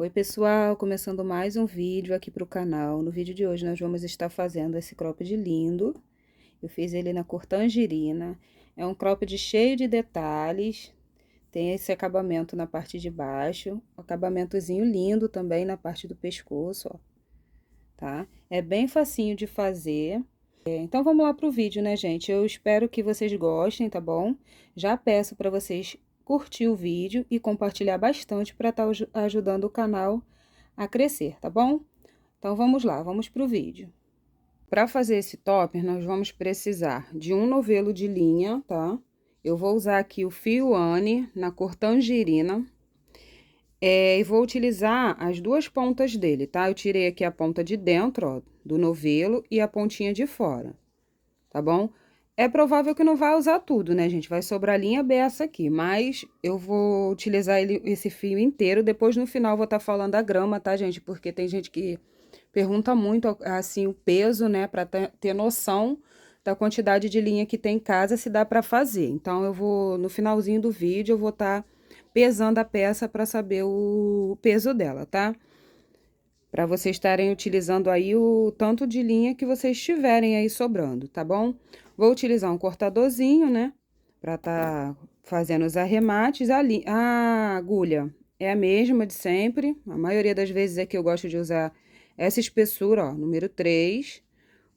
Oi pessoal, começando mais um vídeo aqui para o canal. No vídeo de hoje nós vamos estar fazendo esse cropped lindo. Eu fiz ele na cor tangerina. É um cropped cheio de detalhes. Tem esse acabamento na parte de baixo. Um acabamentozinho lindo também na parte do pescoço, ó. Tá? É bem facinho de fazer. Então vamos lá pro vídeo, né, gente? Eu espero que vocês gostem, tá bom? Já peço para vocês curtir o vídeo e compartilhar bastante para estar ajudando o canal a crescer, tá bom? Então vamos lá, vamos pro vídeo. Para fazer esse topper, nós vamos precisar de um novelo de linha, tá? Eu vou usar aqui o fio Anne na cor tangerina. E vou utilizar as duas pontas dele, tá? Eu tirei aqui a ponta de dentro, ó, do novelo e a pontinha de fora, tá bom? É provável que não vai usar tudo, né, gente? Vai sobrar linha beça aqui, mas eu vou utilizar esse fio inteiro. Depois, no final, vou estar falando a grama, tá, gente? Porque tem gente que pergunta muito, assim, o peso, né? Pra ter noção da quantidade de linha que tem em casa, se dá pra fazer. Então, eu vou, no finalzinho do vídeo, eu vou estar pesando a peça pra saber o peso dela, tá? Para vocês estarem utilizando aí o tanto de linha que vocês tiverem aí sobrando, tá bom? Vou utilizar um cortadorzinho, né? Para tá fazendo os arremates. A agulha é a mesma de sempre. A maioria das vezes é que eu gosto de usar essa espessura, ó, número 3.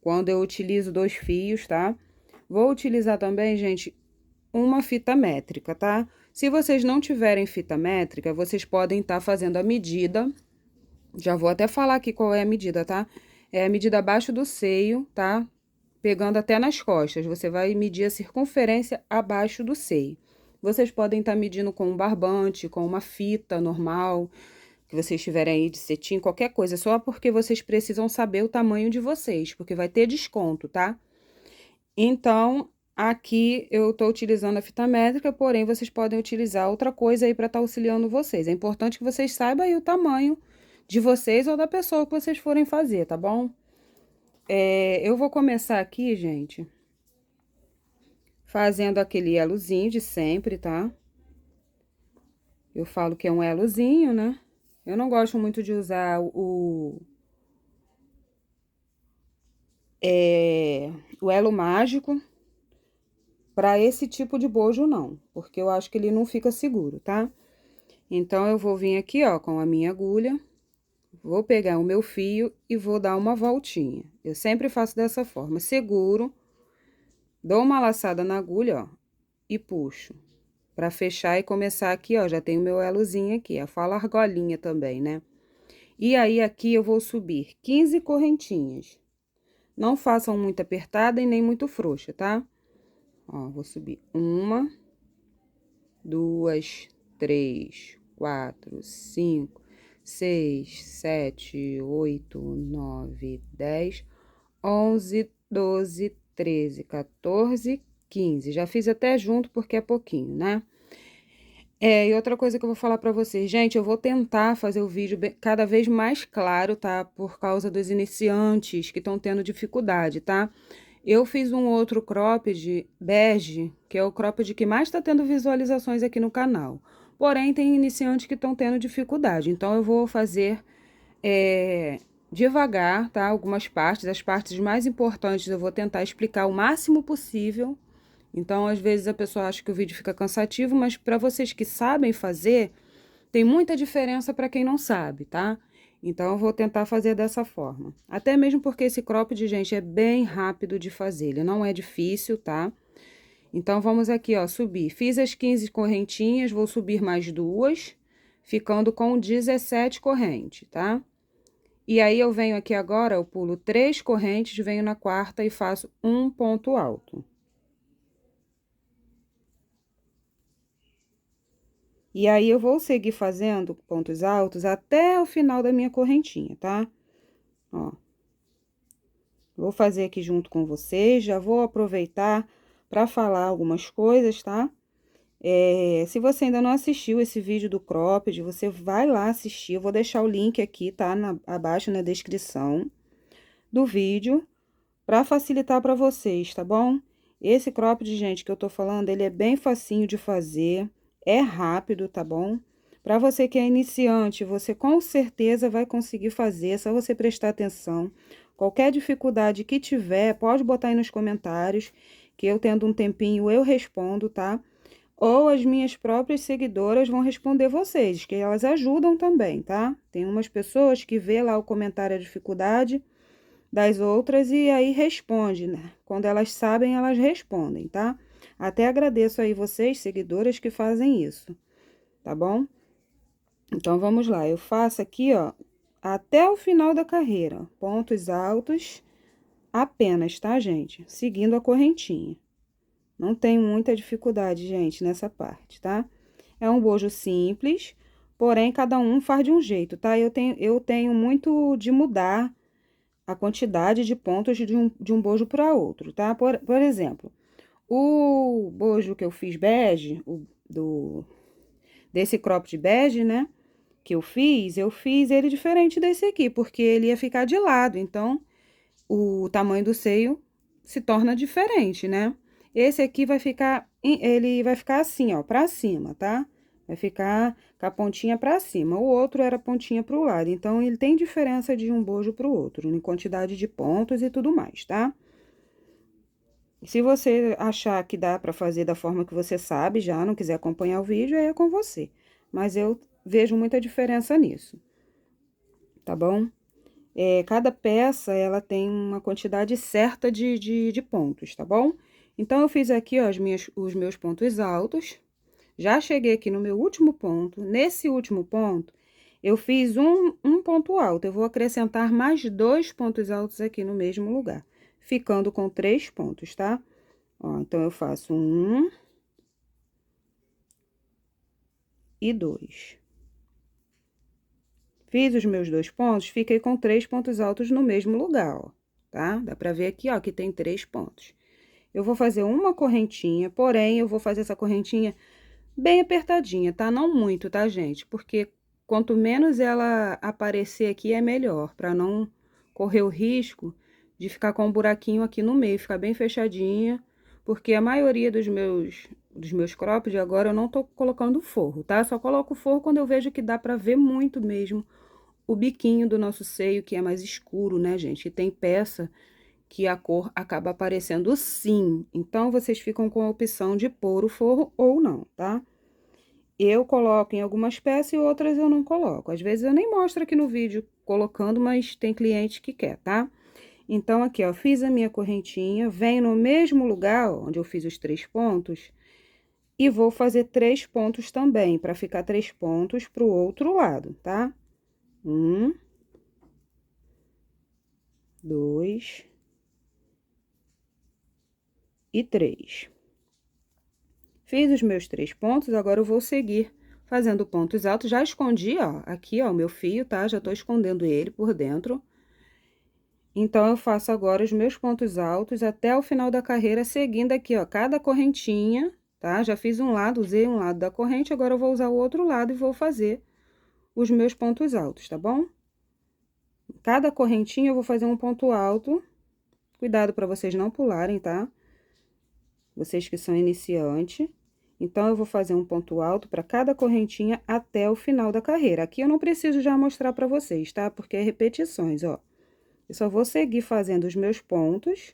Quando eu utilizo 2 fios, tá? Vou utilizar também, gente, uma fita métrica, tá? Se vocês não tiverem fita métrica, vocês podem estar fazendo a medida. Já vou até falar aqui qual é a medida, tá? É a medida abaixo do seio, tá? Pegando até nas costas. Você vai medir a circunferência abaixo do seio. Vocês podem estar medindo com um barbante, com uma fita normal, que vocês tiverem aí de cetim, qualquer coisa. Só porque vocês precisam saber o tamanho de vocês, porque vai ter desconto, tá? Então, aqui eu tô utilizando a fita métrica, porém, vocês podem utilizar outra coisa aí para estar auxiliando vocês. É importante que vocês saibam aí o tamanho de vocês ou da pessoa que vocês forem fazer, tá bom? Eu vou começar aqui, gente, fazendo aquele elozinho de sempre, tá? Eu falo que é um elozinho, né? Eu não gosto muito de usar o elo mágico para esse tipo de bojo, não. Porque eu acho que ele não fica seguro, tá? Então, eu vou vir aqui, ó, com a minha agulha. Vou pegar o meu fio e vou dar uma voltinha. Eu sempre faço dessa forma. Seguro, dou uma laçada na agulha, ó, e puxo. Pra fechar e começar aqui, ó, já tem o meu elozinho aqui. Eu falo argolinha também, né? E aí, aqui eu vou subir 15 correntinhas. Não façam muito apertada e nem muito frouxa, tá? Ó, vou subir 1, 2, 3, 4, 5, 6, 7, 8, 9, 10, 11, 12, 13, 14, 15. Já fiz até junto porque é pouquinho, né? E outra coisa que eu vou falar pra vocês, gente, eu vou tentar fazer o vídeo cada vez mais claro, tá? Por causa dos iniciantes que estão tendo dificuldade, tá? Eu fiz um outro cropped bege, que é o cropped que mais tá tendo visualizações aqui no canal. Porém, tem iniciantes que estão tendo dificuldade, então eu vou fazer devagar, tá? Algumas partes, as partes mais importantes eu vou tentar explicar o máximo possível. Então, às vezes a pessoa acha que o vídeo fica cansativo, mas para vocês que sabem fazer, tem muita diferença para quem não sabe, tá? Então, eu vou tentar fazer dessa forma. Até mesmo porque esse cropped, gente, é bem rápido de fazer, ele não é difícil, tá? Então, vamos aqui, ó, subir. Fiz as 15 correntinhas, vou subir mais 2, ficando com 17 correntes, tá? E aí, eu venho aqui agora, eu pulo 3 correntes, venho na quarta e faço um ponto alto. E aí, eu vou seguir fazendo pontos altos até o final da minha correntinha, tá? Ó. Vou fazer aqui junto com vocês, já vou aproveitar para falar algumas coisas, tá? Se você ainda não assistiu esse vídeo do cropped, você vai lá assistir. Eu vou deixar o link aqui, tá? Abaixo na descrição do vídeo, para facilitar para vocês, tá bom? Esse cropped, gente, que eu tô falando, ele é bem facinho de fazer, é rápido, tá bom? Para você que é iniciante, você com certeza vai conseguir fazer, é só você prestar atenção. Qualquer dificuldade que tiver, pode botar aí nos comentários, que eu tendo um tempinho eu respondo, tá? Ou as minhas próprias seguidoras vão responder vocês, que elas ajudam também, tá? Tem umas pessoas que vê lá o comentário a dificuldade das outras e aí responde, né? Quando elas sabem, elas respondem, tá? Até agradeço aí vocês, seguidoras, que fazem isso, tá bom? Então, vamos lá. Eu faço aqui, ó, até o final da carreira, pontos altos apenas, tá, gente? Seguindo a correntinha. Não tem muita dificuldade, gente, nessa parte, tá? É um bojo simples, porém, cada um faz de um jeito, tá? Eu tenho muito de mudar a quantidade de pontos de um bojo para outro, tá? Por exemplo, o bojo que eu fiz bege, desse cropped bege, né? Que eu fiz ele diferente desse aqui, porque ele ia ficar de lado, então o tamanho do seio se torna diferente, né? Esse aqui ele vai ficar assim, ó, pra cima, tá? Vai ficar com a pontinha pra cima. O outro era pontinha pro lado, então ele tem diferença de um bojo pro outro, em quantidade de pontos e tudo mais, tá? Se você achar que dá pra fazer da forma que você sabe, já não quiser acompanhar o vídeo, aí é com você. Mas eu vejo muita diferença nisso, tá bom? Cada peça, ela tem uma quantidade certa de pontos, tá bom? Então, eu fiz aqui, ó, os meus pontos altos. Já cheguei aqui no meu último ponto. Nesse último ponto, eu fiz um ponto alto. Eu vou acrescentar mais 2 pontos altos aqui no mesmo lugar, ficando com 3 pontos, tá? Ó, então, eu faço 1 e 2. Fiz os meus 2 pontos, fiquei com 3 pontos altos no mesmo lugar, ó, tá? Dá pra ver aqui, ó, que tem 3 pontos. Eu vou fazer uma correntinha, porém, eu vou fazer essa correntinha bem apertadinha, tá? Não muito, tá, gente? Porque quanto menos ela aparecer aqui, é melhor, pra não correr o risco de ficar com um buraquinho aqui no meio, ficar bem fechadinha, porque a maioria dos meus cropped agora eu não tô colocando forro, tá? Só coloco forro quando eu vejo que dá pra ver muito mesmo o biquinho do nosso seio, que é mais escuro, né, gente? E tem peça que a cor acaba aparecendo sim. Então, vocês ficam com a opção de pôr o forro ou não, tá? Eu coloco em algumas peças e outras eu não coloco. Às vezes eu nem mostro aqui no vídeo colocando, mas tem cliente que quer, tá? Então, aqui, ó, fiz a minha correntinha, venho no mesmo lugar onde eu fiz os 3 pontos e vou fazer 3 pontos também, para ficar 3 pontos pro outro lado, tá? 1, 2 e 3. Fiz os meus 3 pontos, agora eu vou seguir fazendo pontos altos. Já escondi, ó, aqui, ó, o meu fio, tá? Já tô escondendo ele por dentro. Então, eu faço agora os meus pontos altos até o final da carreira, seguindo aqui, ó, cada correntinha, tá? Já fiz um lado, usei um lado da corrente, agora eu vou usar o outro lado e vou fazer os meus pontos altos, tá bom? Cada correntinha eu vou fazer um ponto alto. Cuidado para vocês não pularem, tá? Vocês que são iniciante. Então, eu vou fazer um ponto alto para cada correntinha até o final da carreira. Aqui eu não preciso já mostrar para vocês, tá? Porque é repetições, ó. Eu só vou seguir fazendo os meus pontos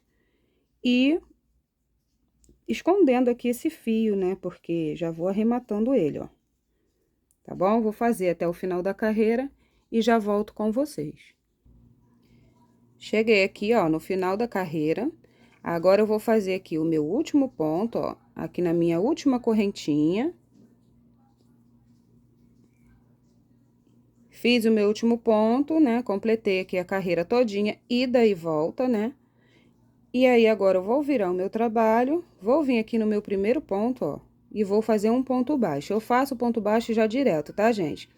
e escondendo aqui esse fio, né? Porque já vou arrematando ele, ó. Tá bom? Vou fazer até o final da carreira e já volto com vocês. Cheguei aqui, ó, no final da carreira. Agora, eu vou fazer aqui o meu último ponto, ó, aqui na minha última correntinha. Fiz o meu último ponto, né? Completei aqui a carreira todinha, ida e volta, né? E aí, agora eu vou virar o meu trabalho, vou vir aqui no meu primeiro ponto, ó, e vou fazer um ponto baixo. Eu faço o ponto baixo já direto, tá, gente?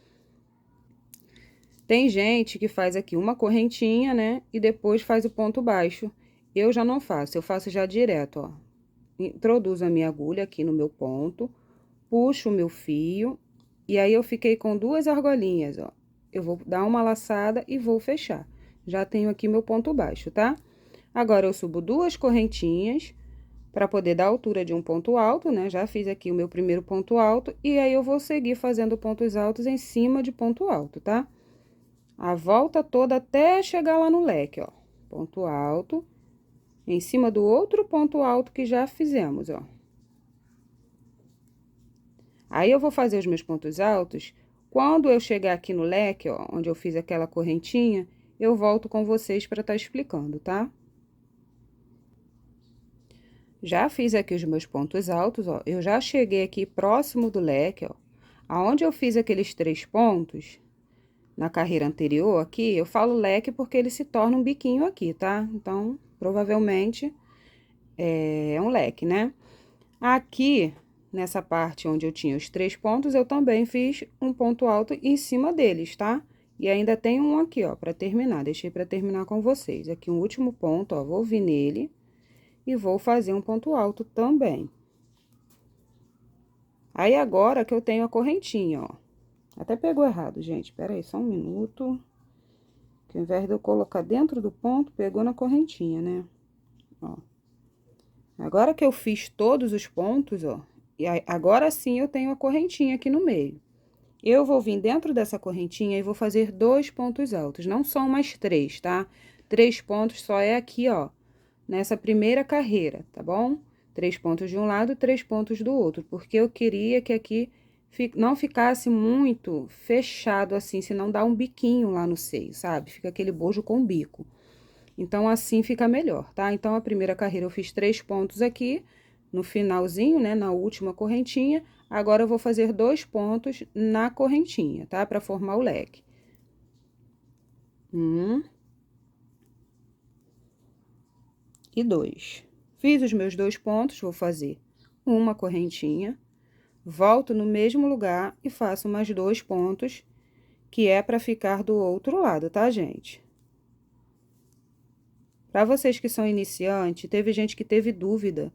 Tem gente que faz aqui uma correntinha, né? E depois faz o ponto baixo. Eu já não faço, eu faço já direto, ó. Introduzo a minha agulha aqui no meu ponto, puxo o meu fio, e aí eu fiquei com 2 argolinhas, ó. Eu vou dar uma laçada e vou fechar. Já tenho aqui meu ponto baixo, tá? Agora, eu subo 2 correntinhas, para poder dar a altura de um ponto alto, né? Já fiz aqui o meu primeiro ponto alto, e aí eu vou seguir fazendo pontos altos em cima de ponto alto, tá? A volta toda até chegar lá no leque, ó. Ponto alto, em cima do outro ponto alto que já fizemos, ó. Aí, eu vou fazer os meus pontos altos. Quando eu chegar aqui no leque, ó, onde eu fiz aquela correntinha, eu volto com vocês para estar explicando, tá? Já fiz aqui os meus pontos altos, ó. Eu já cheguei aqui próximo do leque, ó. Aonde eu fiz aqueles 3 pontos, na carreira anterior aqui, eu falo leque porque ele se torna um biquinho aqui, tá? Então, provavelmente, é um leque, né? Aqui, nessa parte onde eu tinha os 3 pontos, eu também fiz um ponto alto em cima deles, tá? E ainda tem um aqui, ó, pra terminar. Deixei pra terminar com vocês. Aqui um último ponto, ó, vou vir nele e vou fazer um ponto alto também. Aí, agora que eu tenho a correntinha, ó. Até pegou errado, gente. Espera aí, só um minuto. Que ao invés de eu colocar dentro do ponto, pegou na correntinha, né? Ó. Agora que eu fiz todos os pontos, ó, e agora sim eu tenho a correntinha aqui no meio. Eu vou vir dentro dessa correntinha e vou fazer 2 pontos altos, não são mais 3, tá? 3 pontos só é aqui, ó, nessa primeira carreira, tá bom? 3 pontos de um lado, 3 pontos do outro, porque eu queria que aqui não ficasse muito fechado assim, senão dá um biquinho lá no seio, sabe? Fica aquele bojo com bico. Então, assim fica melhor, tá? Então, a primeira carreira eu fiz 3 pontos aqui, no finalzinho, né, na última correntinha. Agora, eu vou fazer 2 pontos na correntinha, tá? Pra formar o leque. 1 e 2. Fiz os meus 2 pontos, vou fazer uma correntinha, volto no mesmo lugar e faço mais 2 pontos, que é pra ficar do outro lado, tá, gente? Para vocês que são iniciantes, teve gente que teve dúvida.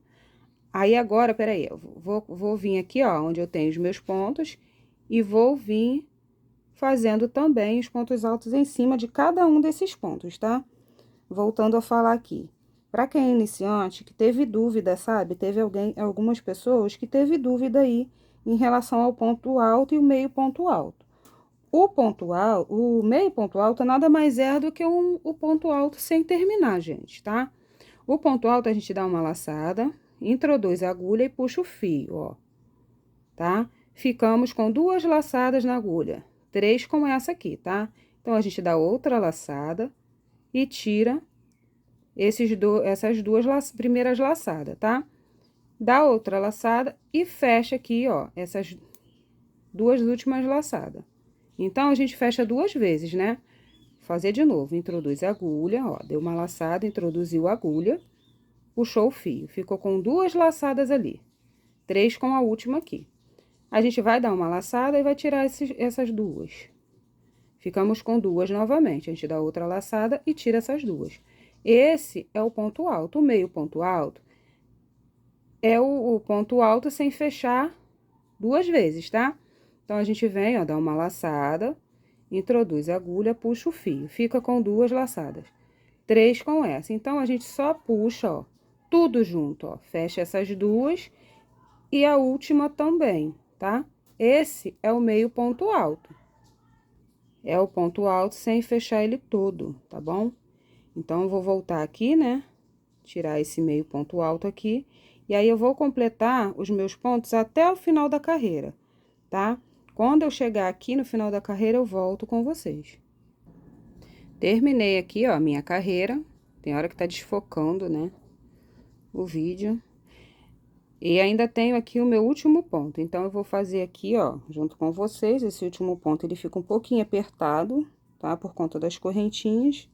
Aí, agora, peraí, eu vou vir aqui, ó, onde eu tenho os meus pontos, e vou vir fazendo também os pontos altos em cima de cada um desses pontos, tá? Voltando a falar aqui. Para quem é iniciante, que teve dúvida, sabe? Teve algumas pessoas que teve dúvida aí em relação ao ponto alto e o meio ponto alto. O meio ponto alto nada mais é do que o ponto alto sem terminar, gente, tá? O ponto alto a gente dá uma laçada, introduz a agulha e puxa o fio, ó, tá? Ficamos com 2 laçadas na agulha, 3 como essa aqui, tá? Então, a gente dá outra laçada e tira essas duas primeiras laçadas, tá? Dá outra laçada e fecha aqui, ó, essas 2 últimas laçadas. Então, a gente fecha 2 vezes, né? Fazer de novo, introduz a agulha, ó, deu uma laçada, introduziu a agulha, puxou o fio, ficou com 2 laçadas ali, 3 com a última aqui. A gente vai dar uma laçada e vai tirar essas 2. Ficamos com 2 novamente, a gente dá outra laçada e tira essas 2. Esse é o ponto alto. O meio ponto alto é o ponto alto sem fechar 2 vezes, tá? Então, a gente vem, ó, dá uma laçada, introduz a agulha, puxa o fio, fica com 2 laçadas. 3 com essa. Então, a gente só puxa, ó, tudo junto, ó, fecha essas 2 e a última também, tá? Esse é o meio ponto alto. É o ponto alto sem fechar ele todo, tá bom? Então, eu vou voltar aqui, né? Tirar esse meio ponto alto aqui. E aí, eu vou completar os meus pontos até o final da carreira, tá? Quando eu chegar aqui no final da carreira, eu volto com vocês. Terminei aqui, ó, a minha carreira. Tem hora que tá desfocando, né, o vídeo. E ainda tenho aqui o meu último ponto. Então, eu vou fazer aqui, ó, junto com vocês. Esse último ponto, ele fica um pouquinho apertado, tá? Por conta das correntinhas.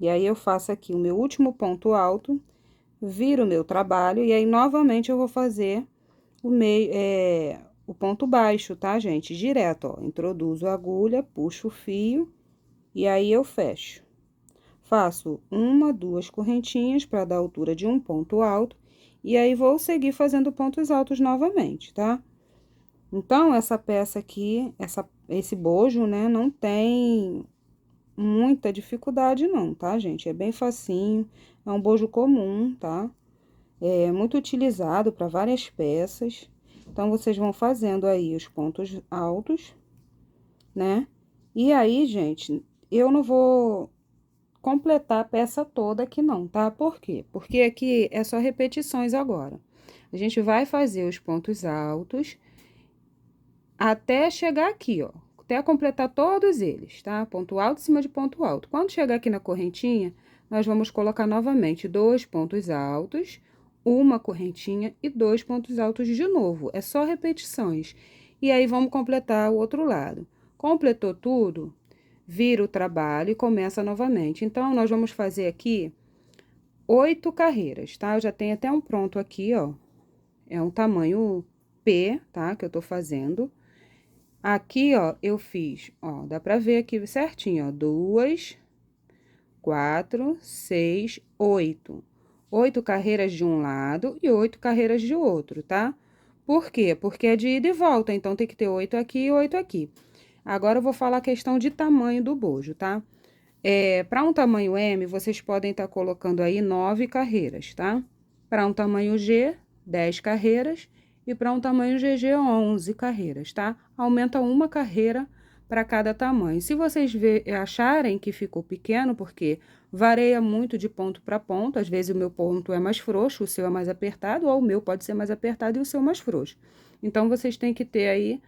E aí, eu faço aqui o meu último ponto alto, viro o meu trabalho, e aí, novamente, eu vou fazer o ponto baixo, tá, gente? Direto, ó, introduzo a agulha, puxo o fio, e aí, eu fecho. Faço 1, 2 correntinhas para dar altura de um ponto alto, e aí, vou seguir fazendo pontos altos novamente, tá? Então, essa peça aqui, esse bojo, né, não tem muita dificuldade não, tá, gente? É bem facinho, é um bojo comum, tá? É muito utilizado para várias peças. Então, vocês vão fazendo aí os pontos altos, né? E aí, gente, eu não vou completar a peça toda aqui não, tá? Por quê? Porque aqui é só repetições agora. A gente vai fazer os pontos altos até chegar aqui, ó. Até completar todos eles, tá? Ponto alto em cima de ponto alto. Quando chegar aqui na correntinha, nós vamos colocar novamente 2 pontos altos, uma correntinha e 2 pontos altos de novo. É só repetições. E aí, vamos completar o outro lado. Completou tudo, vira o trabalho e começa novamente. Então, nós vamos fazer aqui 8 carreiras, tá? Eu já tenho até um pronto aqui, ó. É um tamanho P, tá? Que eu tô fazendo. Aqui, ó, eu fiz, ó, dá pra ver aqui certinho, ó, 2, 4, 6, 8. 8 carreiras de um lado e 8 carreiras de outro, tá? Por quê? Porque é de ida e volta, então tem que ter 8 aqui e 8 aqui. Agora eu vou falar a questão de tamanho do bojo, tá? Para um tamanho M, vocês podem estar colocando aí 9 carreiras, tá? Para um tamanho G, 10 carreiras. E para um tamanho GG, 11 carreiras, tá? Aumenta uma carreira para cada tamanho. Se vocês acharem que ficou pequeno, porque varia muito de ponto para ponto, às vezes o meu ponto é mais frouxo, o seu é mais apertado, ou o meu pode ser mais apertado e o seu mais frouxo. Então, vocês têm que ter aí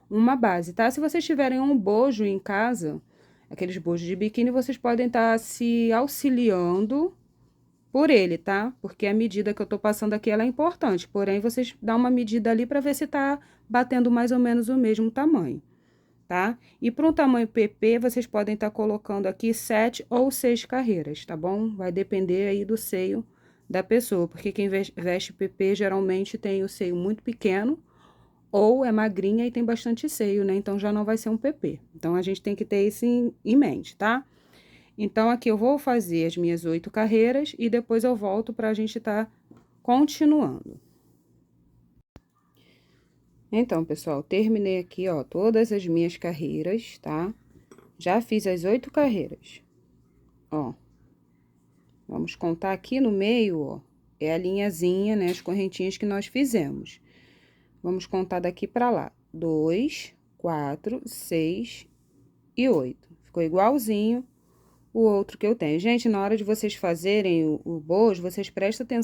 uma base, tá? Se vocês tiverem um bojo em casa, aqueles bojos de biquíni, vocês podem estar se auxiliando por ele, tá? Porque a medida que eu tô passando aqui, ela é importante. Porém, vocês dão uma medida ali para ver se tá batendo mais ou menos o mesmo tamanho, tá? E para um tamanho PP, vocês podem estar colocando aqui 7 ou 6 carreiras, tá bom? Vai depender aí do seio da pessoa, porque quem veste PP geralmente tem o seio muito pequeno ou é magrinha e tem bastante seio, né? Então, já não vai ser um PP. Então, a gente tem que ter isso em mente, tá? Então, aqui eu vou fazer as minhas 8 carreiras e depois eu volto pra gente tá continuando. Então, pessoal, terminei aqui, ó, todas as minhas carreiras, tá? Já fiz as 8 carreiras. Ó. Vamos contar aqui no meio, ó. É a linhazinha, né? As correntinhas que nós fizemos. Vamos contar daqui pra lá. 2, 4, 6 e 8. Ficou igualzinho o outro que eu tenho. Gente, na hora de vocês fazerem o bojo, vocês prestem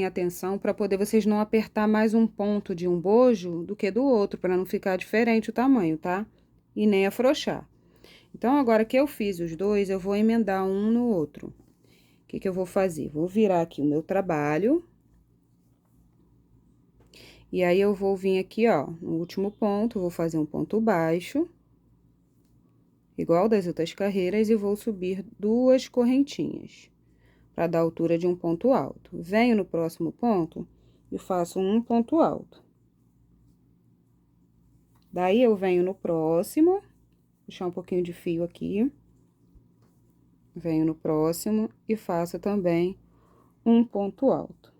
atenção para poder vocês não apertar mais um ponto de um bojo do que do outro, para não ficar diferente o tamanho, tá? E nem afrouxar. Então, agora que eu fiz os dois, eu vou emendar um no outro. O que que eu vou fazer? Vou virar aqui o meu trabalho. E aí, eu vou vir aqui, ó, no último ponto, vou fazer um ponto baixo, igual das outras carreiras, e vou subir 2 correntinhas, para dar a altura de um ponto alto. Venho no próximo ponto e faço um ponto alto. Daí, eu venho no próximo, puxar um pouquinho de fio aqui. Venho no próximo e faço também um ponto alto.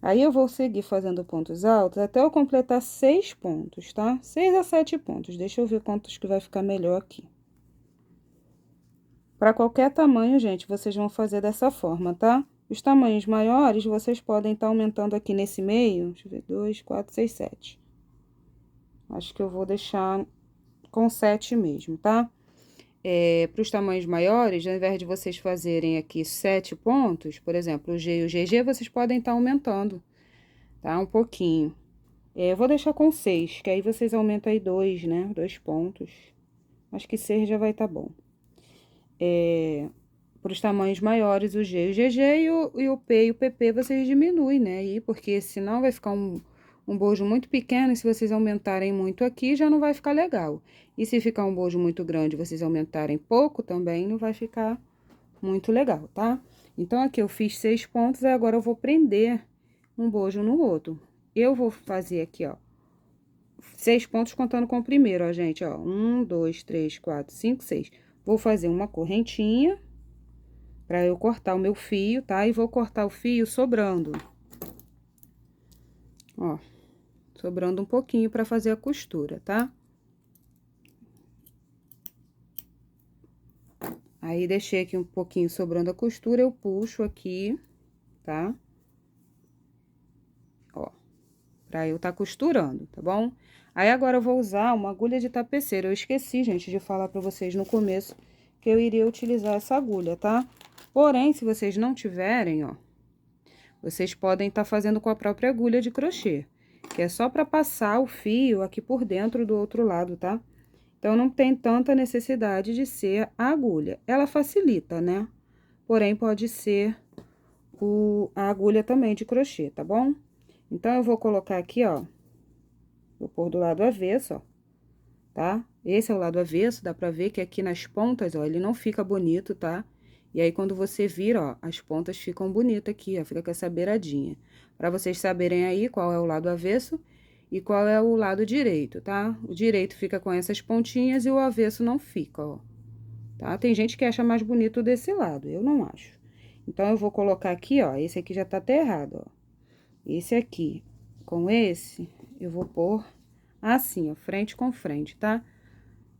Aí, eu vou seguir fazendo pontos altos até eu completar 6 pontos, tá? 6 a 7 pontos. Deixa eu ver quantos que vai ficar melhor aqui. Para qualquer tamanho, gente, vocês vão fazer dessa forma, tá? Os tamanhos maiores, vocês podem estar aumentando aqui nesse meio. Deixa eu ver, 2, 4, 6, 7. Acho que eu vou deixar com 7 mesmo, tá? Para os tamanhos maiores, ao invés de vocês fazerem aqui 7 pontos, por exemplo, o G e o GG, vocês podem estar aumentando, tá? Um pouquinho. Eu vou deixar com 6, que aí vocês aumentam aí 2, né? 2 pontos. Acho que 6 já vai estar bom. Para os tamanhos maiores, o G e o GG e o P e o PP, vocês diminuem, né? Aí, porque senão vai ficar um bojo muito pequeno, e se vocês aumentarem muito aqui, já não vai ficar legal. E se ficar um bojo muito grande, vocês aumentarem pouco também, não vai ficar muito legal, tá? Então, aqui eu fiz 6 pontos, e agora eu vou prender um bojo no outro. Eu vou fazer aqui, ó, 6 pontos contando com o primeiro, ó, gente, ó. 1, 2, 3, 4, 5, 6. Vou fazer uma correntinha pra eu cortar o meu fio, tá? E vou cortar o fio sobrando. Ó, sobrando um pouquinho pra fazer a costura, tá? Aí, deixei aqui um pouquinho sobrando a costura, eu puxo aqui, tá? Ó, pra eu tá costurando, tá bom? Aí, agora eu vou usar uma agulha de tapeceiro. Eu esqueci, gente, de falar pra vocês no começo que eu iria utilizar essa agulha, tá? Porém, se vocês não tiverem, ó, vocês podem estar fazendo com a própria agulha de crochê, que é só pra passar o fio aqui por dentro do outro lado, tá? Então, não tem tanta necessidade de ser a agulha. Ela facilita, né? Porém, pode ser a agulha também de crochê, tá bom? Então, eu vou colocar aqui, ó, vou pôr do lado avesso, ó, tá? Esse é o lado avesso, dá pra ver que aqui nas pontas, ó, ele não fica bonito, tá? E aí, quando você vira, ó, as pontas ficam bonitas aqui, ó, fica com essa beiradinha. Pra vocês saberem aí qual é o lado avesso e qual é o lado direito, tá? O direito fica com essas pontinhas e o avesso não fica, ó, tá? Tem gente que acha mais bonito desse lado, eu não acho. Então, eu vou colocar aqui, ó, esse aqui já tá até errado, ó. Esse aqui, com esse, eu vou pôr assim, ó, frente com frente, tá?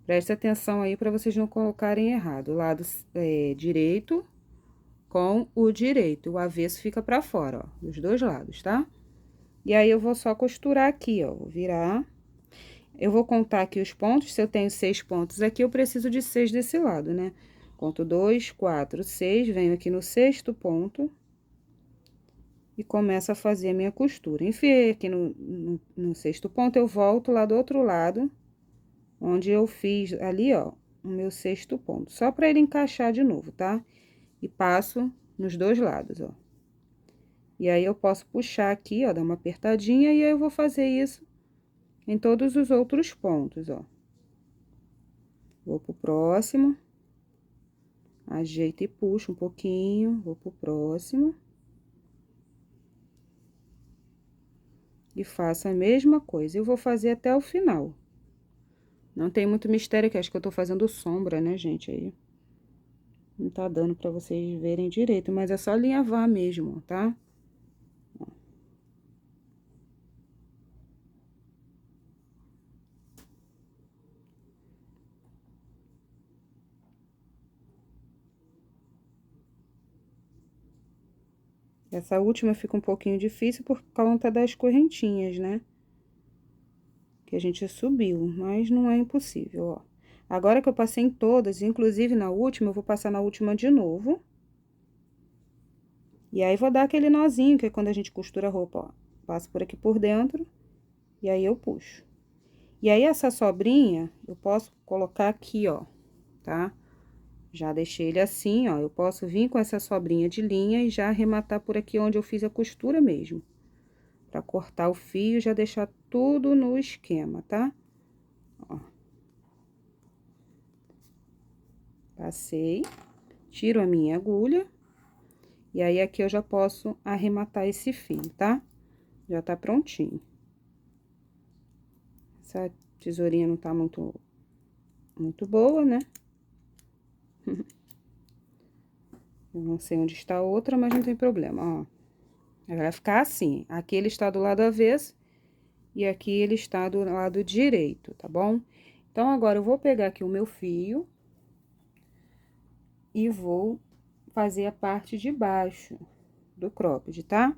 Preste atenção aí pra vocês não colocarem errado. O lado direito com o direito. O avesso fica pra fora, ó, dos dois lados, tá? E aí, eu vou só costurar aqui, ó, vou virar. Eu vou contar aqui os pontos. Se eu tenho 6 pontos aqui, eu preciso de 6 desse lado, né? Conto 2, 4, 6, venho aqui no 6º ponto e começo a fazer a minha costura. Enfiei aqui no 6º ponto, eu volto lá do outro lado, onde eu fiz ali, ó, o meu 6º ponto, só pra ele encaixar de novo, tá? E passo nos dois lados, ó. E aí, eu posso puxar aqui, ó, dar uma apertadinha, e aí eu vou fazer isso em todos os outros pontos, ó. Vou pro próximo, ajeito e puxo um pouquinho, vou pro próximo. E faço a mesma coisa, eu vou fazer até o final. Não tem muito mistério, que acho que eu tô fazendo sombra, né, gente, aí. Não tá dando pra vocês verem direito, mas é só alinhavar mesmo, tá? Ó. Essa última fica um pouquinho difícil por conta das correntinhas, né? Que a gente subiu, mas não é impossível, ó. Agora que eu passei em todas, inclusive na última, eu vou passar na última de novo. E aí, vou dar aquele nozinho, que é quando a gente costura a roupa, ó. Passo por aqui por dentro, e aí eu puxo. E aí, essa sobrinha, eu posso colocar aqui, ó, tá? Já deixei ele assim, ó, eu posso vir com essa sobrinha de linha e já arrematar por aqui onde eu fiz a costura mesmo. Pra cortar o fio e já deixar tudo no esquema, tá? Ó. Passei, tiro a minha agulha, e aí, aqui eu já posso arrematar esse fio, tá? Já tá prontinho. Essa tesourinha não tá muito boa, né? Eu não sei onde está a outra, mas não tem problema, ó. Ela vai ficar assim, aqui ele está do lado avesso e aqui ele está do lado direito, tá bom? Então, agora eu vou pegar aqui o meu fio e vou fazer a parte de baixo do cropped, tá?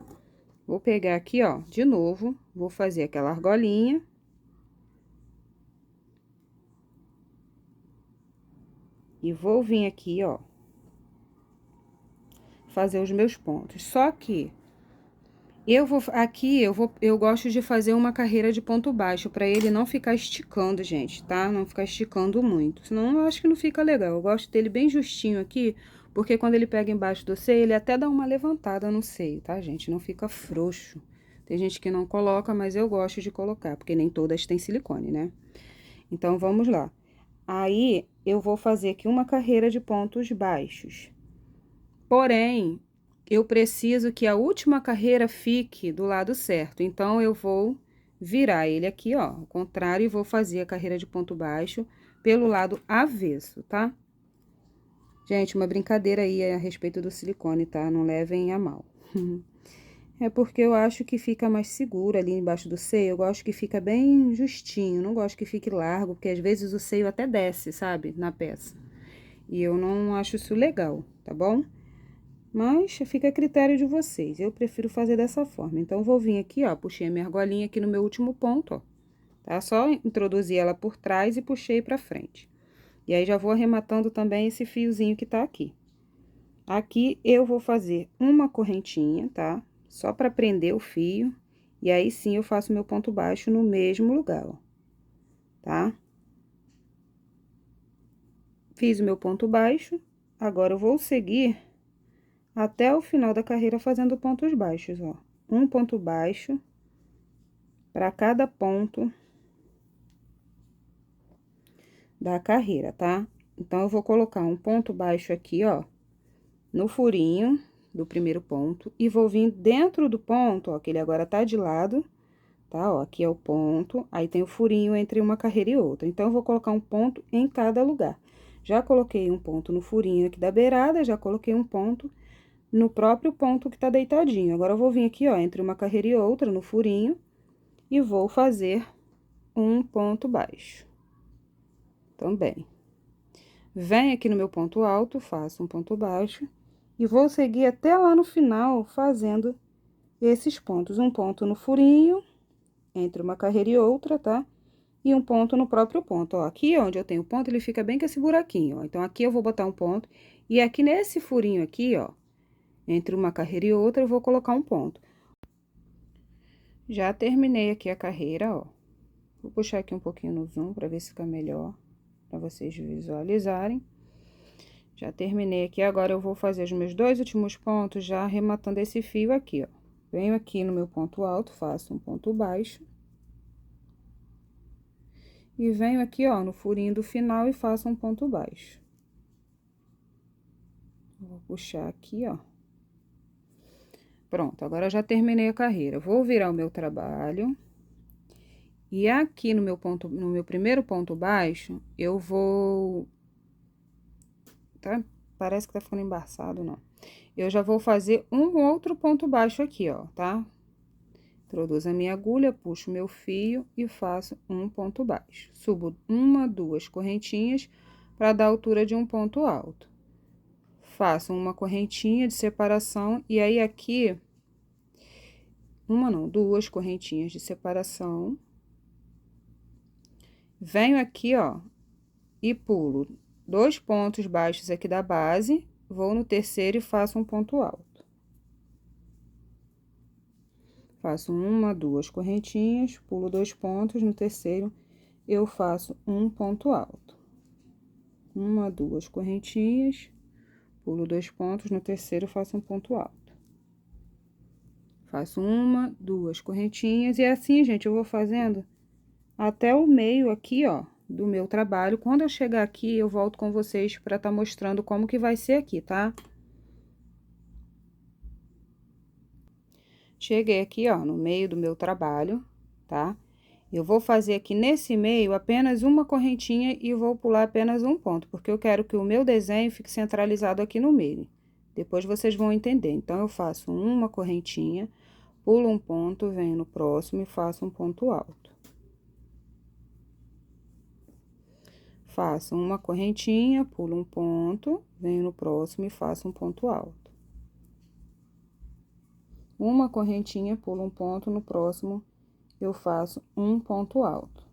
Vou pegar aqui, ó, de novo, vou fazer aquela argolinha. E vou vir aqui, ó, fazer os meus pontos. Só que eu gosto de fazer uma carreira de ponto baixo, pra ele não ficar esticando, gente, tá? Não ficar esticando muito, senão eu acho que não fica legal. Eu gosto dele bem justinho aqui, porque quando ele pega embaixo do seio, ele até dá uma levantada no seio, tá, gente? Não fica frouxo. Tem gente que não coloca, mas eu gosto de colocar, porque nem todas têm silicone, né? Então, vamos lá. Aí, eu vou fazer aqui uma carreira de pontos baixos. Porém, eu preciso que a última carreira fique do lado certo. Então, eu vou virar ele aqui, ó, ao contrário, e vou fazer a carreira de ponto baixo pelo lado avesso, tá? Gente, uma brincadeira aí a respeito do silicone, tá? Não levem a mal. É porque eu acho que fica mais seguro ali embaixo do seio. Eu gosto que fica bem justinho, não gosto que fique largo, porque às vezes o seio até desce, sabe? Na peça. E eu não acho isso legal, tá bom? Mas fica a critério de vocês. Eu prefiro fazer dessa forma. Então, eu vou vir aqui, ó, puxei a minha argolinha aqui no meu último ponto, ó. Tá? Só introduzi ela por trás e puxei pra frente. E aí, já vou arrematando também esse fiozinho que tá aqui. Aqui, eu vou fazer uma correntinha, tá? Só pra prender o fio. E aí, sim, eu faço meu ponto baixo no mesmo lugar, ó. Tá? Fiz o meu ponto baixo. Agora, eu vou seguir até o final da carreira fazendo pontos baixos, ó. Um ponto baixo para cada ponto da carreira, tá? Então, eu vou colocar um ponto baixo aqui, ó, no furinho do primeiro ponto, e vou vir dentro do ponto, ó, que ele agora tá de lado, tá? Ó, aqui é o ponto, aí tem o furinho entre uma carreira e outra. Então, eu vou colocar um ponto em cada lugar. Já coloquei um ponto no furinho aqui da beirada, já coloquei um ponto no próprio ponto que tá deitadinho. Agora, eu vou vir aqui, ó, entre uma carreira e outra, no furinho, e vou fazer um ponto baixo também. Venho aqui no meu ponto alto, faço um ponto baixo e vou seguir até lá no final fazendo esses pontos. Um ponto no furinho, entre uma carreira e outra, tá? E um ponto no próprio ponto, ó. Aqui onde eu tenho ponto, ele fica bem com esse buraquinho, ó. Então, aqui eu vou botar um ponto e aqui nesse furinho aqui, ó, entre uma carreira e outra, eu vou colocar um ponto. Já terminei aqui a carreira, ó. Vou puxar aqui um pouquinho no zoom para ver se fica melhor, para vocês visualizarem. Já terminei aqui, agora eu vou fazer os meus dois últimos pontos já arrematando esse fio aqui, ó. Venho aqui no meu ponto alto, faço um ponto baixo. E venho aqui, ó, no furinho do final e faço um ponto baixo. Vou puxar aqui, ó. Pronto, agora eu já terminei a carreira. Vou virar o meu trabalho. E aqui no meu primeiro ponto baixo, eu vou... Tá? Parece que tá ficando embaçado, não. Eu já vou fazer um outro ponto baixo aqui, ó, tá? Introduzo a minha agulha, puxo meu fio e faço um ponto baixo. Subo uma, duas correntinhas para dar a altura de um ponto alto. Faço uma correntinha de separação e aí aqui... duas correntinhas de separação. Venho aqui, ó, e pulo 2 pontos baixos aqui da base, vou no terceiro e faço um ponto alto. Faço uma, duas correntinhas, pulo 2 pontos, no terceiro eu faço um ponto alto. Uma, duas correntinhas, pulo 2 pontos, no terceiro faço um ponto alto. Faço uma, duas correntinhas e assim, gente, eu vou fazendo até o meio aqui, ó, do meu trabalho. Quando eu chegar aqui, eu volto com vocês para tá mostrando como que vai ser aqui, tá? Cheguei aqui, ó, no meio do meu trabalho, tá? Eu vou fazer aqui nesse meio apenas uma correntinha e vou pular apenas um ponto, porque eu quero que o meu desenho fique centralizado aqui no meio. Depois vocês vão entender. Então, eu faço uma correntinha, pulo um ponto, venho no próximo e faço um ponto alto. Faço uma correntinha, pulo um ponto, venho no próximo e faço um ponto alto. Uma correntinha, pulo um ponto, no próximo eu faço um ponto alto.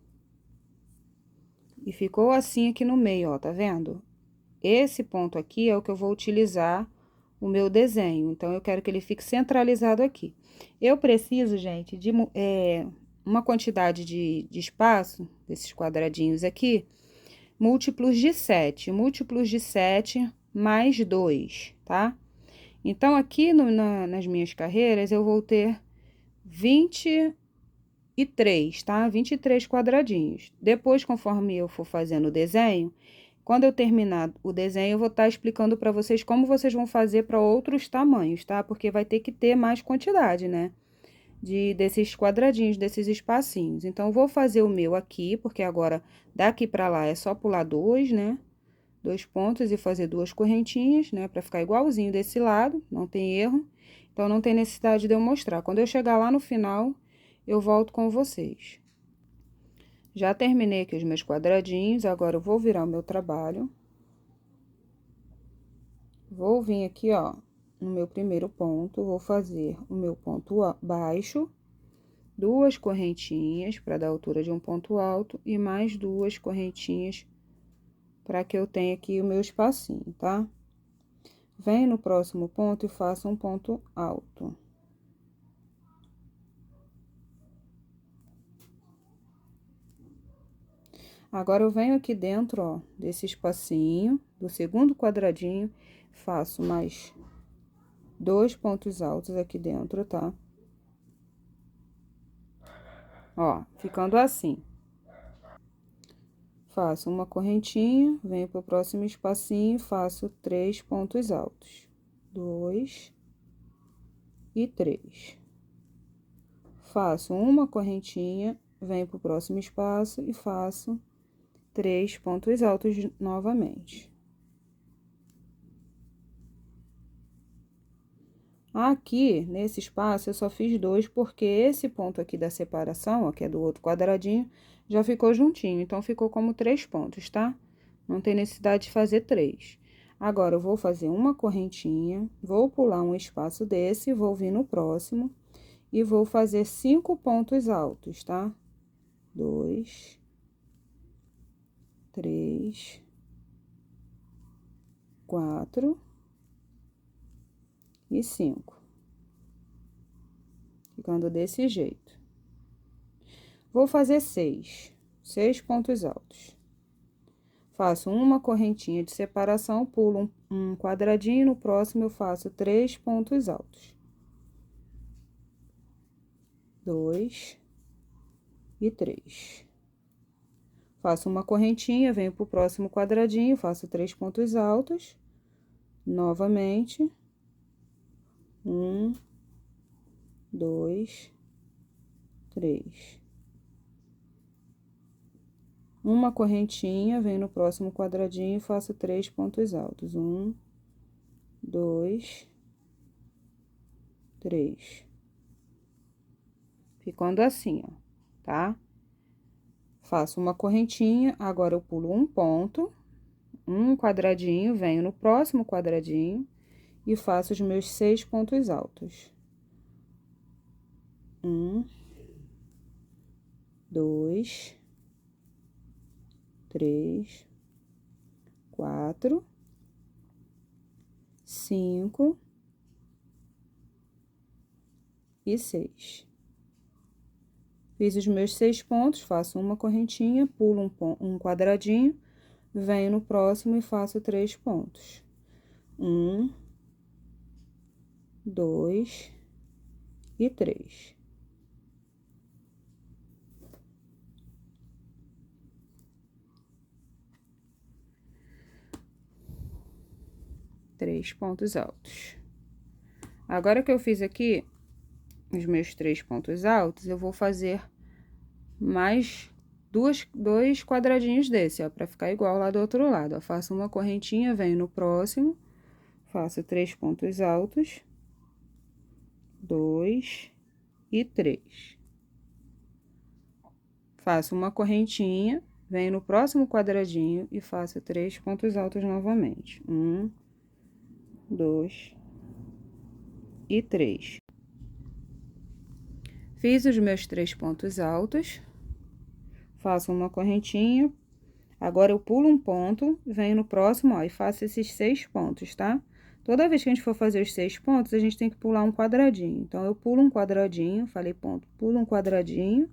E ficou assim aqui no meio, ó, tá vendo? Esse ponto aqui é o que eu vou utilizar o meu desenho, então, eu quero que ele fique centralizado aqui. Eu preciso, gente, de uma quantidade de espaço, desses quadradinhos aqui, múltiplos de 7. Múltiplos de 7 mais 2, tá? Então, aqui nas minhas carreiras, eu vou ter 23, tá? 23 quadradinhos. Depois, conforme eu for fazendo o desenho, quando eu terminar o desenho, eu vou estar explicando para vocês como vocês vão fazer para outros tamanhos, tá? Porque vai ter que ter mais quantidade, né? Desses quadradinhos, desses espacinhos. Então, eu vou fazer o meu aqui, porque agora, daqui para lá, é só pular 2, né? 2 pontos e fazer 2 correntinhas, né? Pra ficar igualzinho desse lado, não tem erro. Então, não tem necessidade de eu mostrar. Quando eu chegar lá no final, eu volto com vocês. Já terminei aqui os meus quadradinhos, agora eu vou virar o meu trabalho. Vou vir aqui, ó, no meu primeiro ponto, vou fazer o meu ponto baixo, duas correntinhas para dar altura de um ponto alto e mais duas correntinhas para que eu tenha aqui o meu espacinho, tá? Venho no próximo ponto e faço um ponto alto. Agora, eu venho aqui dentro, ó, desse espacinho, do segundo quadradinho, faço mais dois pontos altos aqui dentro, tá? Ó, ficando assim. Faço uma correntinha, venho pro próximo espacinho, faço três pontos altos. Dois e três. Faço uma correntinha, venho pro próximo espaço e faço três pontos altos novamente. Aqui, nesse espaço, eu só fiz dois, porque esse ponto aqui da separação, ó, que é do outro quadradinho, já ficou juntinho, então ficou como três pontos, tá? Não tem necessidade de fazer três. Agora, eu vou fazer uma correntinha, vou pular um espaço desse, vou vir no próximo e vou fazer 5 pontos altos, tá? 2, 3, 4 e 5. Ficando desse jeito. Vou fazer 6 pontos altos. Faço uma correntinha de separação, pulo um quadradinho, no próximo eu faço 3 pontos altos. 2 e 3. Faço uma correntinha, venho pro próximo quadradinho, faço 3 pontos altos. Novamente. 1, 2, 3. Uma correntinha, venho no próximo quadradinho e faço 3 pontos altos. 1, 2, 3. Ficando assim, ó, tá? Faço uma correntinha, agora eu pulo um ponto, um quadradinho, venho no próximo quadradinho e faço os meus 6 pontos altos. 1, 2, 3, 4, 5 e 6. Fiz os meus 6 pontos, faço uma correntinha, pulo um quadradinho, venho no próximo e faço 3 pontos. 1, 2 e 3. Três pontos altos. Agora que eu fiz aqui os meus 3 pontos altos, eu vou fazer mais dois quadradinhos desse, ó, pra ficar igual lá do outro lado. Eu faço uma correntinha, venho no próximo, faço 3 pontos altos, 2 e 3. Faço uma correntinha, venho no próximo quadradinho e faço 3 pontos altos novamente. 1, 2 e 3. Fiz os meus 3 pontos altos, faço uma correntinha, agora eu pulo um ponto, venho no próximo, ó, e faço esses 6 pontos, tá? Toda vez que a gente for fazer os 6 pontos, a gente tem que pular um quadradinho. Então, eu pulo um quadradinho, falei ponto, pulo um quadradinho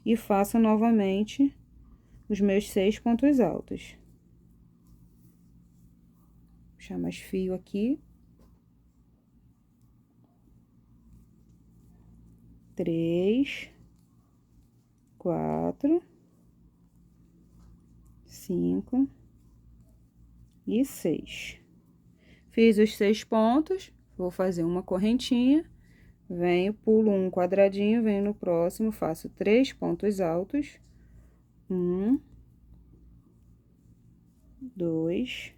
e faço novamente os meus 6 pontos altos. Vou puxar mais fio aqui. 3, 4, 5 e 6. Fiz os 6 pontos, vou fazer uma correntinha, venho, pulo um quadradinho, venho no próximo, faço 3 pontos altos. 1, 2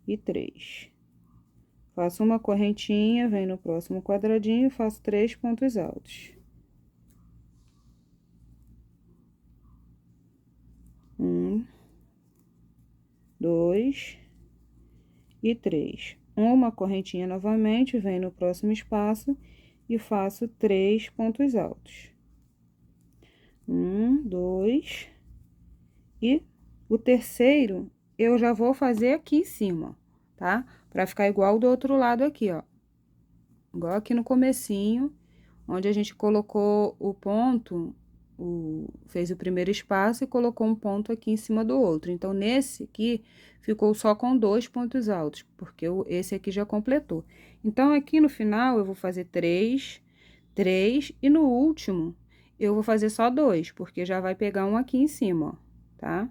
e 3. Faço uma correntinha, venho no próximo quadradinho, faço 3 pontos altos. 1, 2 e 3. Uma correntinha novamente, venho no próximo espaço e faço 3 pontos altos. 1, 2, e o terceiro eu já vou fazer aqui em cima, tá? Pra ficar igual do outro lado aqui, ó. Igual aqui no comecinho, onde a gente colocou o ponto, fez o primeiro espaço e colocou um ponto aqui em cima do outro. Então, nesse aqui, ficou só com 2 pontos altos, porque esse aqui já completou. Então, aqui no final, eu vou fazer 3, 3, e no último, eu vou fazer só 2, porque já vai pegar um aqui em cima, ó, tá?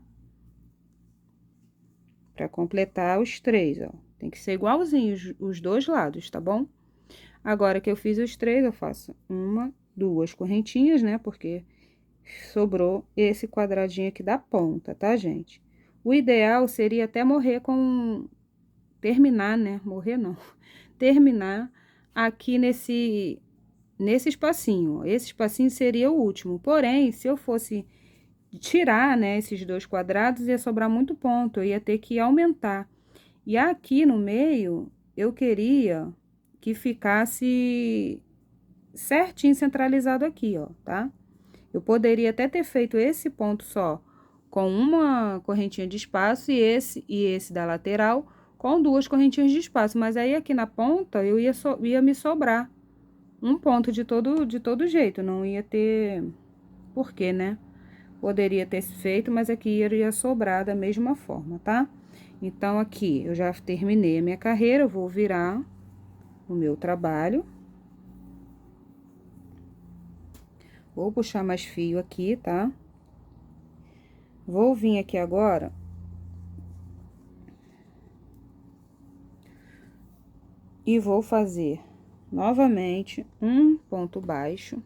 Pra completar os 3, ó. Tem que ser igualzinho os dois lados, tá bom? Agora que eu fiz os 3, eu faço 1, 2 correntinhas, né? Porque sobrou esse quadradinho aqui da ponta, tá, gente? O ideal seria até morrer com... terminar, né? Morrer não. Terminar aqui nesse espacinho, ó. Esse espacinho seria o último. Porém, se eu fosse tirar, né, esses 2 quadrados, ia sobrar muito ponto. Eu ia ter que aumentar. E aqui no meio, eu queria que ficasse certinho centralizado aqui, ó, tá? Eu poderia até ter feito esse ponto só com uma correntinha de espaço e esse da lateral com 2 correntinhas de espaço, mas aí aqui na ponta eu ia me sobrar um ponto de todo jeito, não ia ter porquê, né? Poderia ter feito, mas aqui iria sobrar da mesma forma, tá? Então, aqui eu já terminei a minha carreira, eu vou virar o meu trabalho. Vou puxar mais fio aqui, tá? Vou vir aqui agora e vou fazer novamente um ponto baixo,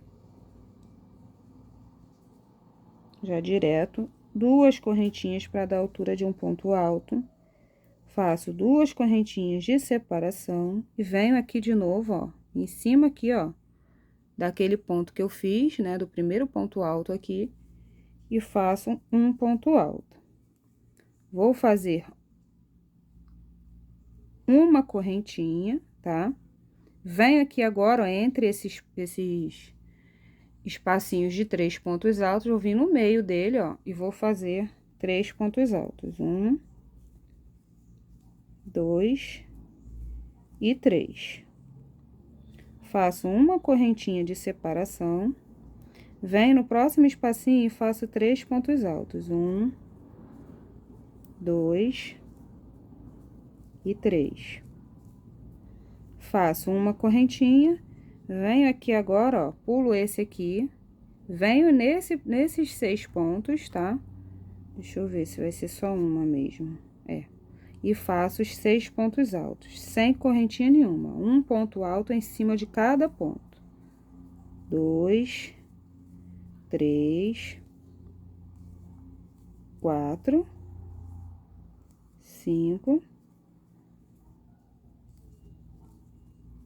já direto, 2 correntinhas para dar altura de um ponto alto. Faço 2 correntinhas de separação e venho aqui de novo, ó, em cima aqui, ó, daquele ponto que eu fiz, né, do primeiro ponto alto aqui, e faço um ponto alto. Vou fazer uma correntinha, tá? Venho aqui agora, ó, entre esses espacinhos de 3 pontos altos, eu vim no meio dele, ó, e vou fazer 3 pontos altos. 1, 2 e 3. Faço uma correntinha de separação, venho no próximo espacinho e faço 3 pontos altos. 1, 2 e 3. Faço uma correntinha, venho aqui agora, ó, pulo esse aqui, venho nesses 6 pontos, tá? Deixa eu ver se vai ser só uma mesmo. É. E faço os 6 pontos altos, sem correntinha nenhuma. Um ponto alto em cima de cada ponto. 2, 3, 4, 5,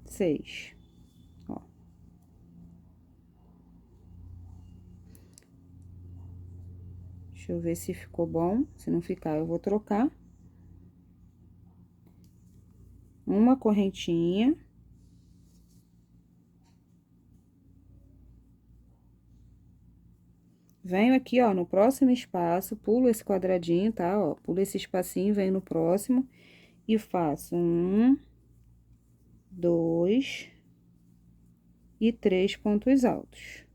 6. Ó. Deixa eu ver se ficou bom. Se não ficar, eu vou trocar. Uma correntinha. Venho aqui, ó, no próximo espaço, pulo esse quadradinho, tá? Ó, pulo esse espacinho, venho no próximo e faço 1, 2 e 3 pontos altos.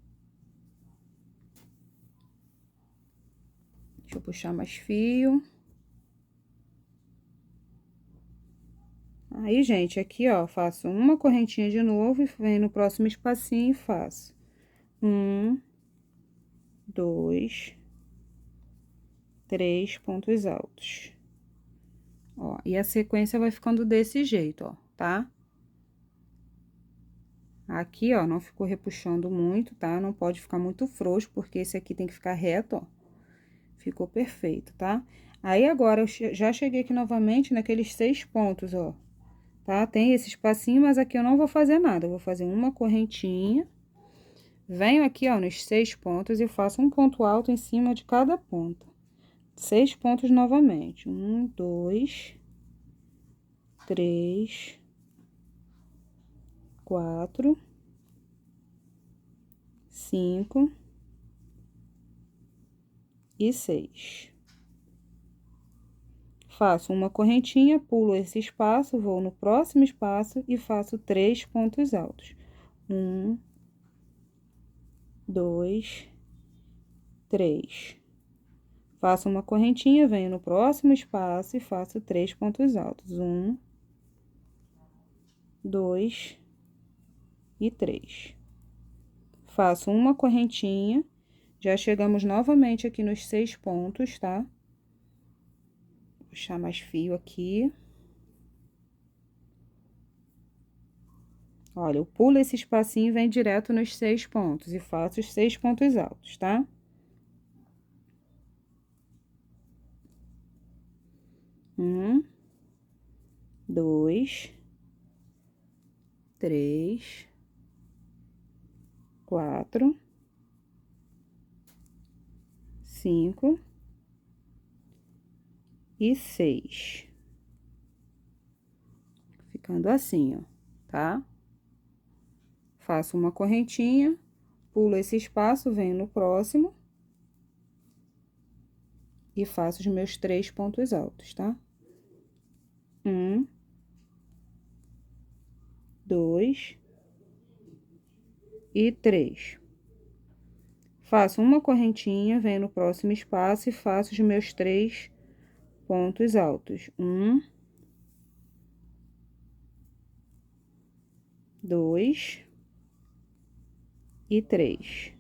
Deixa eu puxar mais fio. Aí, gente, aqui, ó, faço uma correntinha de novo e venho no próximo espacinho e faço 1, 2, 3 pontos altos. Ó, e a sequência vai ficando desse jeito, ó, tá? Aqui, ó, não ficou repuxando muito, tá? Não pode ficar muito frouxo, porque esse aqui tem que ficar reto, ó. Ficou perfeito, tá? Aí, agora, eu já cheguei aqui novamente naqueles 6 pontos, ó. Tá? Tem esse espacinho, mas aqui eu não vou fazer nada. Eu vou fazer uma correntinha. Venho aqui, ó, nos 6 pontos e faço um ponto alto em cima de cada ponta. 6 pontos novamente. 1, 2, 3, 4, 5 e 6. Faço uma correntinha, pulo esse espaço, vou no próximo espaço e faço 3 pontos altos. 1, 2, 3. Faço uma correntinha, venho no próximo espaço e faço 3 pontos altos. 1, 2 e 3. Faço uma correntinha, já chegamos novamente aqui nos 6 pontos, tá? Puxar mais fio aqui. Olha, eu pulo esse espacinho e venho direto nos 6 pontos e faço os 6 pontos altos, tá? Um, 2, 3, 4, 5 e 6. Ficando assim, ó, tá? Faço uma correntinha, pulo esse espaço, venho no próximo e faço os meus 3 pontos altos, tá? 1, 2 e 3. Faço uma correntinha, venho no próximo espaço e faço os meus 3 pontos altos. 1, 2 e 3.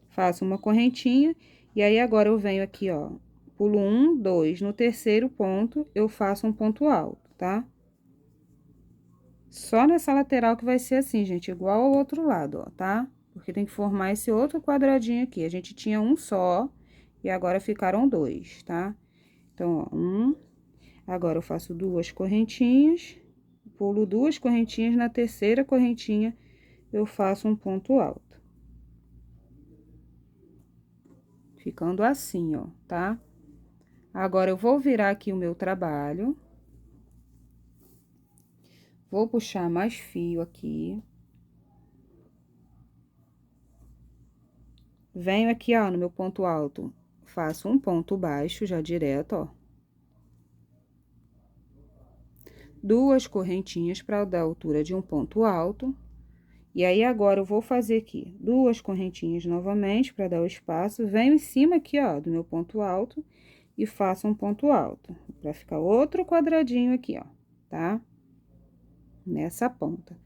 Faço uma correntinha e aí agora eu venho aqui, ó, pulo 1, 2, no terceiro ponto eu faço um ponto alto, tá? Só nessa lateral que vai ser assim, gente, igual ao outro lado, ó, tá? Porque tem que formar esse outro quadradinho aqui. A gente tinha um só e agora ficaram 2, tá? Então, ó, 1, agora eu faço 2 correntinhas, pulo 2 correntinhas, na terceira correntinha eu faço um ponto alto. Ficando assim, ó, tá? Agora, eu vou virar aqui o meu trabalho. Vou puxar mais fio aqui. Venho aqui, ó, no meu ponto alto, faço um ponto baixo já direto, ó. 2 correntinhas para dar a altura de um ponto alto. E aí, agora, eu vou fazer aqui 2 correntinhas novamente para dar o espaço. Venho em cima aqui, ó, do meu ponto alto e faço um ponto alto, para ficar outro quadradinho aqui, ó, tá? Nessa ponta.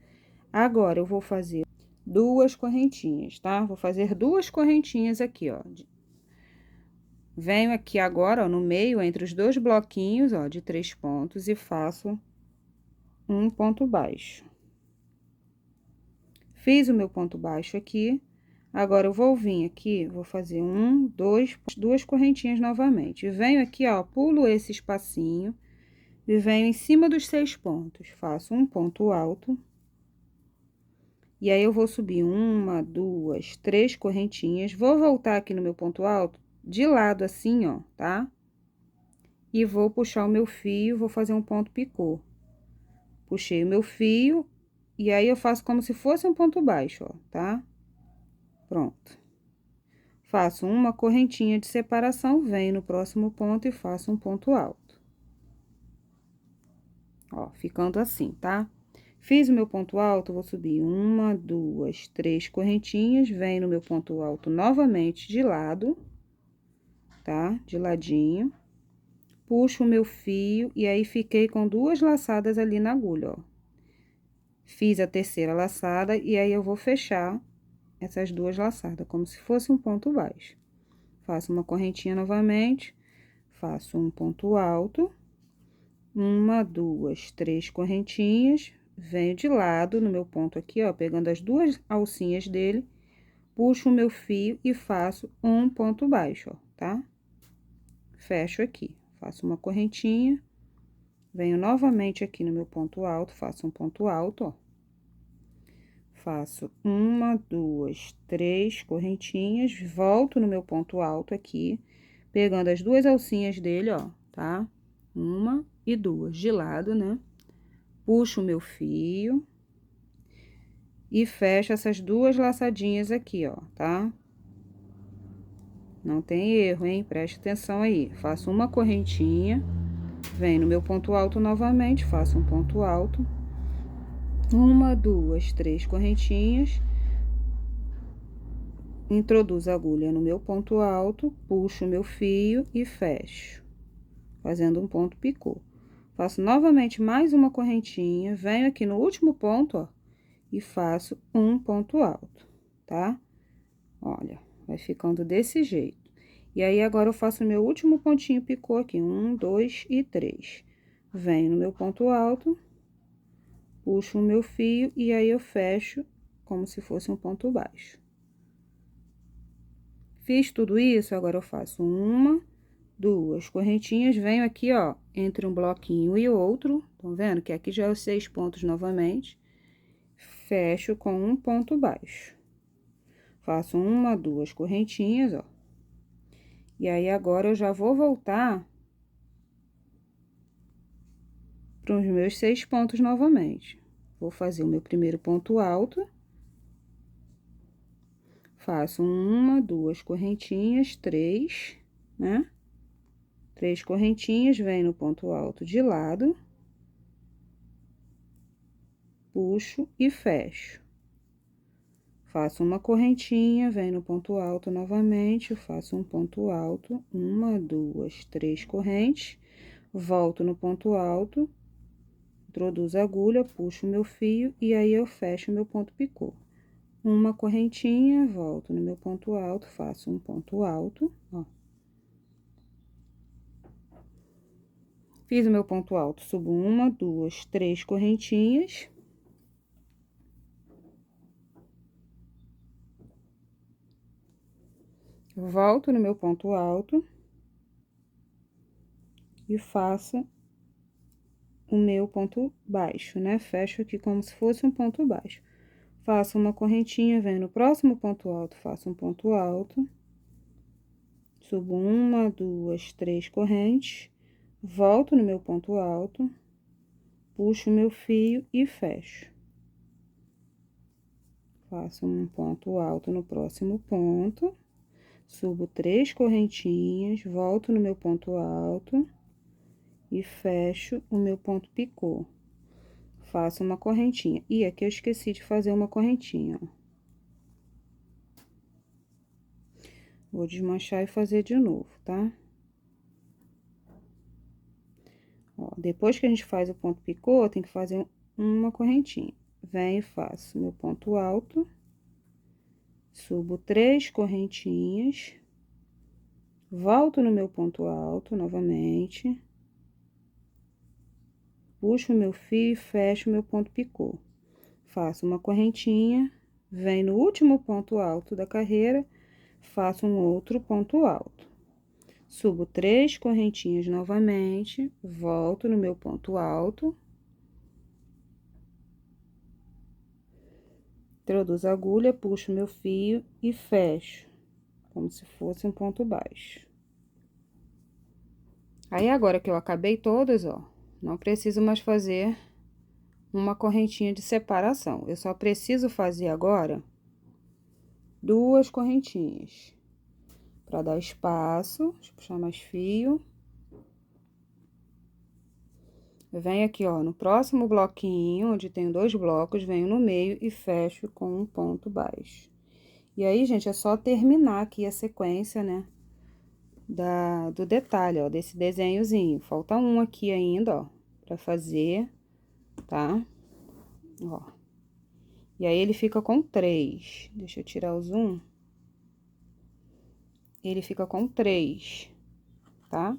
Agora, eu vou fazer 2 correntinhas, tá? Vou fazer 2 correntinhas aqui, ó. Venho aqui agora, ó, no meio, entre os 2 bloquinhos, ó, de 3 pontos e faço um ponto baixo. Fiz o meu ponto baixo aqui, agora eu vou vir aqui, vou fazer 1, 2, 2 correntinhas novamente. Venho aqui, ó, pulo esse espacinho e venho em cima dos 6 pontos, faço um ponto alto. E aí, eu vou subir 1, 2, 3 correntinhas, vou voltar aqui no meu ponto alto, de lado assim, ó, tá? E vou puxar o meu fio, vou fazer um ponto picô. Puxei o meu fio, e aí eu faço como se fosse um ponto baixo, ó, tá? Pronto. Faço uma correntinha de separação, venho no próximo ponto e faço um ponto alto. Ó, ficando assim, tá? Fiz o meu ponto alto, vou subir 1, 2, 3 correntinhas, venho no meu ponto alto novamente de lado, tá? De ladinho. Puxo o meu fio e aí fiquei com 2 laçadas ali na agulha, ó. Fiz a terceira laçada e aí eu vou fechar essas 2 laçadas, como se fosse um ponto baixo. Faço uma correntinha novamente, faço um ponto alto, 1, 2, 3 correntinhas, venho de lado no meu ponto aqui, ó, pegando as 2 alcinhas dele, puxo o meu fio e faço um ponto baixo, ó, tá? Fecho aqui, faço uma correntinha, venho novamente aqui no meu ponto alto, faço um ponto alto, ó. Faço 1, 2, 3 correntinhas, volto no meu ponto alto aqui, pegando as 2 alcinhas dele, ó, tá? 1 e 2 de lado, né? Puxo o meu fio e fecho essas 2 laçadinhas aqui, ó, tá? Não tem erro, hein? Preste atenção aí. Faço uma correntinha, venho no meu ponto alto novamente, faço um ponto alto. 1, 2, 3 correntinhas. Introduzo a agulha no meu ponto alto, puxo o meu fio e fecho, fazendo um ponto picô. Faço novamente mais uma correntinha, venho aqui no último ponto, ó, e faço um ponto alto, tá? Olha, vai ficando desse jeito. E aí, agora eu faço o meu último pontinho picô aqui, 1, 2 e 3. Venho no meu ponto alto, puxo o meu fio e aí eu fecho como se fosse um ponto baixo. Fiz tudo isso, agora eu faço 1, 2 correntinhas, venho aqui, ó, entre um bloquinho e outro, estão vendo? Que aqui já é os 6 pontos novamente, fecho com um ponto baixo. Faço 1, 2 correntinhas, ó. E aí, agora eu já vou voltar para os meus 6 pontos novamente. Vou fazer o meu primeiro ponto alto. Faço 1, 2 correntinhas, 3, né? 3 correntinhas, venho no ponto alto de lado. Puxo e fecho. Faço uma correntinha, venho no ponto alto novamente, faço um ponto alto, 1, 2, 3 correntes, volto no ponto alto, introduzo a agulha, puxo o meu fio e aí eu fecho o meu ponto picô. Uma correntinha, volto no meu ponto alto, faço um ponto alto, ó. Fiz o meu ponto alto, subo 1, 2, 3 correntinhas. Volto no meu ponto alto e faço o meu ponto baixo, né? Fecho aqui como se fosse um ponto baixo. Faço uma correntinha, venho no próximo ponto alto, faço um ponto alto. Subo 1, 2, 3 correntes, volto no meu ponto alto, puxo o meu fio e fecho. Faço um ponto alto no próximo ponto, subo 3 correntinhas, volto no meu ponto alto e fecho o meu ponto picô. Faço uma correntinha. E aqui eu esqueci de fazer uma correntinha, ó. Vou desmanchar e fazer de novo, tá? Ó, depois que a gente faz o ponto picô, tem que fazer uma correntinha. Venho e faço meu ponto alto, subo 3 correntinhas, volto no meu ponto alto novamente, puxo o meu fio e fecho meu ponto picô. Faço uma correntinha, venho no último ponto alto da carreira, faço um outro ponto alto. Subo 3 correntinhas novamente, volto no meu ponto alto. Introduzo a agulha, puxo meu fio e fecho, como se fosse um ponto baixo. Aí, agora que eu acabei todas, ó, não preciso mais fazer uma correntinha de separação. Eu só preciso fazer agora 2 correntinhas. Pra dar espaço, deixa eu puxar mais fio. Eu venho aqui, ó, no próximo bloquinho, onde tem 2 blocos, venho no meio e fecho com um ponto baixo. E aí, gente, é só terminar aqui a sequência, né, do detalhe, ó, desse desenhozinho. Falta um aqui ainda, ó, pra fazer, tá? Ó. E aí, ele fica com 3. Deixa eu tirar o zoom. Ele fica com 3, tá?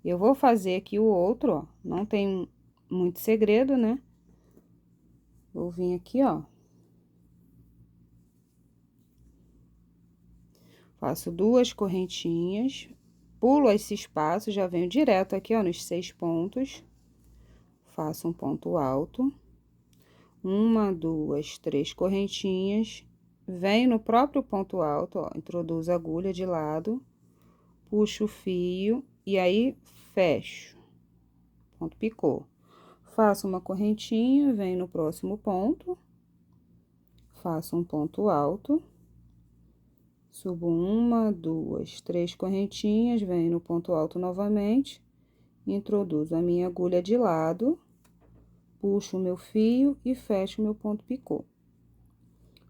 Eu vou fazer aqui o outro, ó, não tem muito segredo, né? Vou vir aqui, ó. Faço 2 correntinhas, pulo esse espaço, já venho direto aqui, ó, nos 6 pontos. Faço um ponto alto. 1, 2, 3 correntinhas. Venho no próprio ponto alto, ó, introduzo a agulha de lado, puxo o fio e aí fecho. ponto picô. Faço uma correntinha, venho no próximo ponto, faço um ponto alto, subo uma, duas, três correntinhas, venho no ponto alto novamente, introduzo a minha agulha de lado, puxo o meu fio e fecho o meu ponto picô.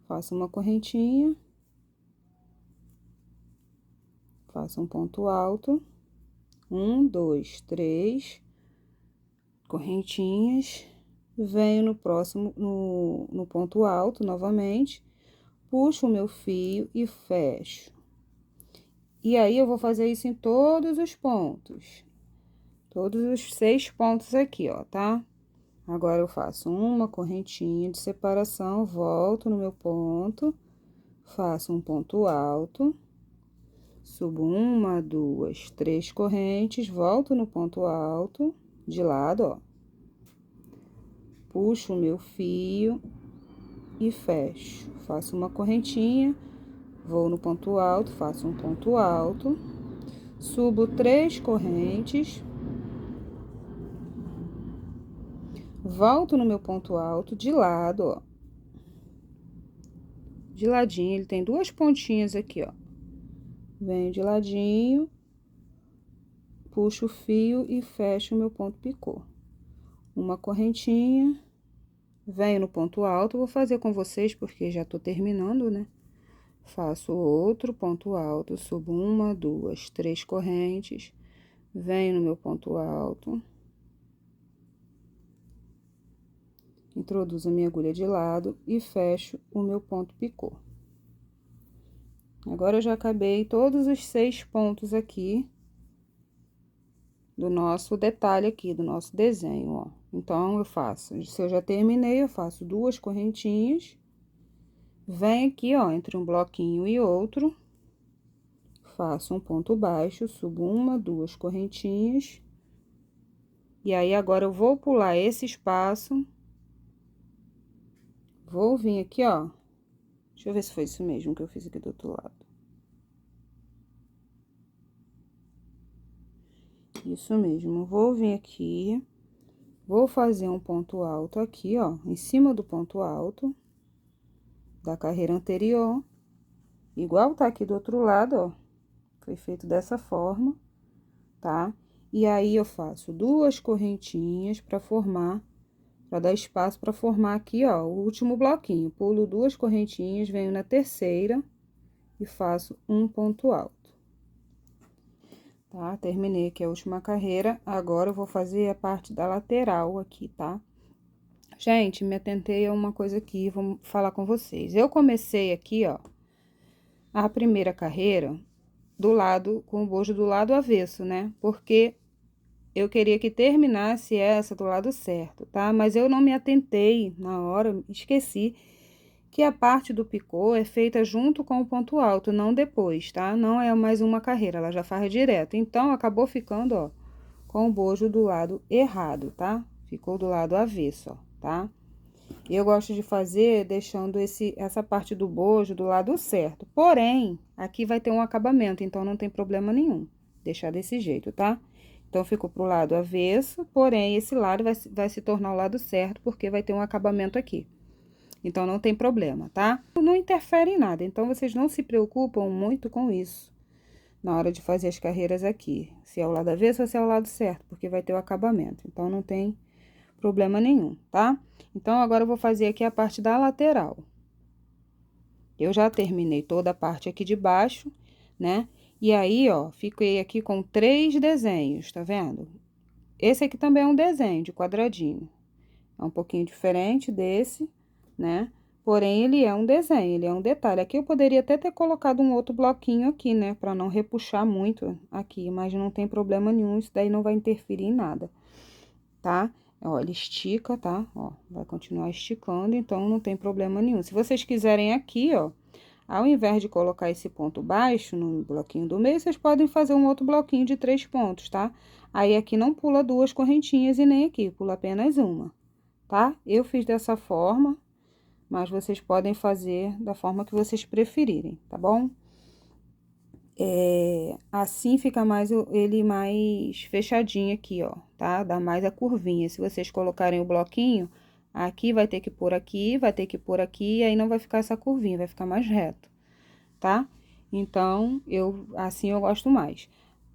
Faço uma correntinha, faço um ponto alto, um, dois, três correntinhas, venho no próximo, no ponto alto novamente, puxo o meu fio e fecho. E aí, eu vou fazer isso em todos os pontos, todos os 6 pontos aqui, ó, tá? Agora, eu faço uma correntinha de separação, volto no meu ponto, faço um ponto alto, subo uma, duas, três correntes, volto no ponto alto, de lado, ó. Puxo o meu fio e fecho. Faço uma correntinha, vou no ponto alto, faço um ponto alto, subo 3 correntes, volto no meu ponto alto, de lado, ó. De ladinho, ele tem 2 pontinhas aqui, ó. Venho de ladinho, puxo o fio e fecho o meu ponto picô. Uma correntinha, venho no ponto alto, vou fazer com vocês porque já tô terminando, né? Faço outro ponto alto, subo uma, duas, três correntes, venho no meu ponto alto, introduzo a minha agulha de lado e fecho o meu ponto picô. Agora, eu já acabei todos os 6 pontos aqui do nosso detalhe aqui, do nosso desenho, ó. Então, eu faço, se eu já terminei, eu faço 2 correntinhas, venho aqui, ó, entre um bloquinho e outro, faço um ponto baixo, subo uma, duas correntinhas, e aí, agora, eu vou pular esse espaço, vou vir aqui, ó, deixa eu ver se foi isso mesmo que eu fiz aqui do outro lado. Isso mesmo, vou vir aqui, vou fazer um ponto alto aqui, ó, em cima do ponto alto da carreira anterior, igual tá aqui do outro lado, ó, foi feito dessa forma, tá? E aí, eu faço 2 correntinhas pra formar, pra dar espaço pra formar aqui, ó, o último bloquinho. Pulo 2 correntinhas, venho na terceira e faço um ponto alto. Tá? Terminei aqui a última carreira, agora eu vou fazer a parte da lateral aqui, tá? Gente, me atentei a uma coisa aqui, vou falar com vocês. Eu comecei aqui, ó, a primeira carreira do lado, com o bojo do lado avesso, né? Porque eu queria que terminasse essa do lado certo, tá? Mas eu não me atentei na hora, esqueci que a parte do picô é feita junto com o ponto alto, não depois, tá? Não é mais uma carreira, ela já faz direto. Então, acabou ficando, ó, com o bojo do lado errado, tá? Ficou do lado avesso, ó, tá? Eu gosto de fazer deixando essa parte do bojo do lado certo. Porém, aqui vai ter um acabamento, então não tem problema nenhum deixar desse jeito, tá? Então, ficou pro lado avesso, porém, esse lado vai se tornar o lado certo, porque vai ter um acabamento aqui. Então, não tem problema, tá? Não interfere em nada, então, vocês não se preocupam muito com isso na hora de fazer as carreiras aqui. Se é o lado avesso ou se é o lado certo, porque vai ter o acabamento. Então, não tem problema nenhum, tá? Então, agora eu vou fazer aqui a parte da lateral. Eu já terminei toda a parte aqui de baixo, né? E aí, ó, fiquei aqui com 3 desenhos, tá vendo? Esse aqui também é um desenho de quadradinho. É um pouquinho diferente desse, né? Porém, ele é um desenho, ele é um detalhe. Aqui eu poderia até ter colocado um outro bloquinho aqui, né? Pra não repuxar muito aqui, mas não tem problema nenhum, isso daí não vai interferir em nada, tá? Ó, ele estica, tá? Ó, vai continuar esticando, então não tem problema nenhum. Se vocês quiserem aqui, ó, ao invés de colocar esse ponto baixo no bloquinho do meio, vocês podem fazer um outro bloquinho de 3 pontos, tá? Aí, aqui não pula 2 correntinhas e nem aqui, pula apenas uma, tá? Eu fiz dessa forma, mas vocês podem fazer da forma que vocês preferirem, tá bom? Assim fica mais ele mais fechadinho aqui, ó, tá? Dá mais a curvinha. Se vocês colocarem o bloquinho, aqui vai ter que pôr aqui, vai ter que pôr aqui, e aí não vai ficar essa curvinha, vai ficar mais reto, tá? Então, assim eu gosto mais.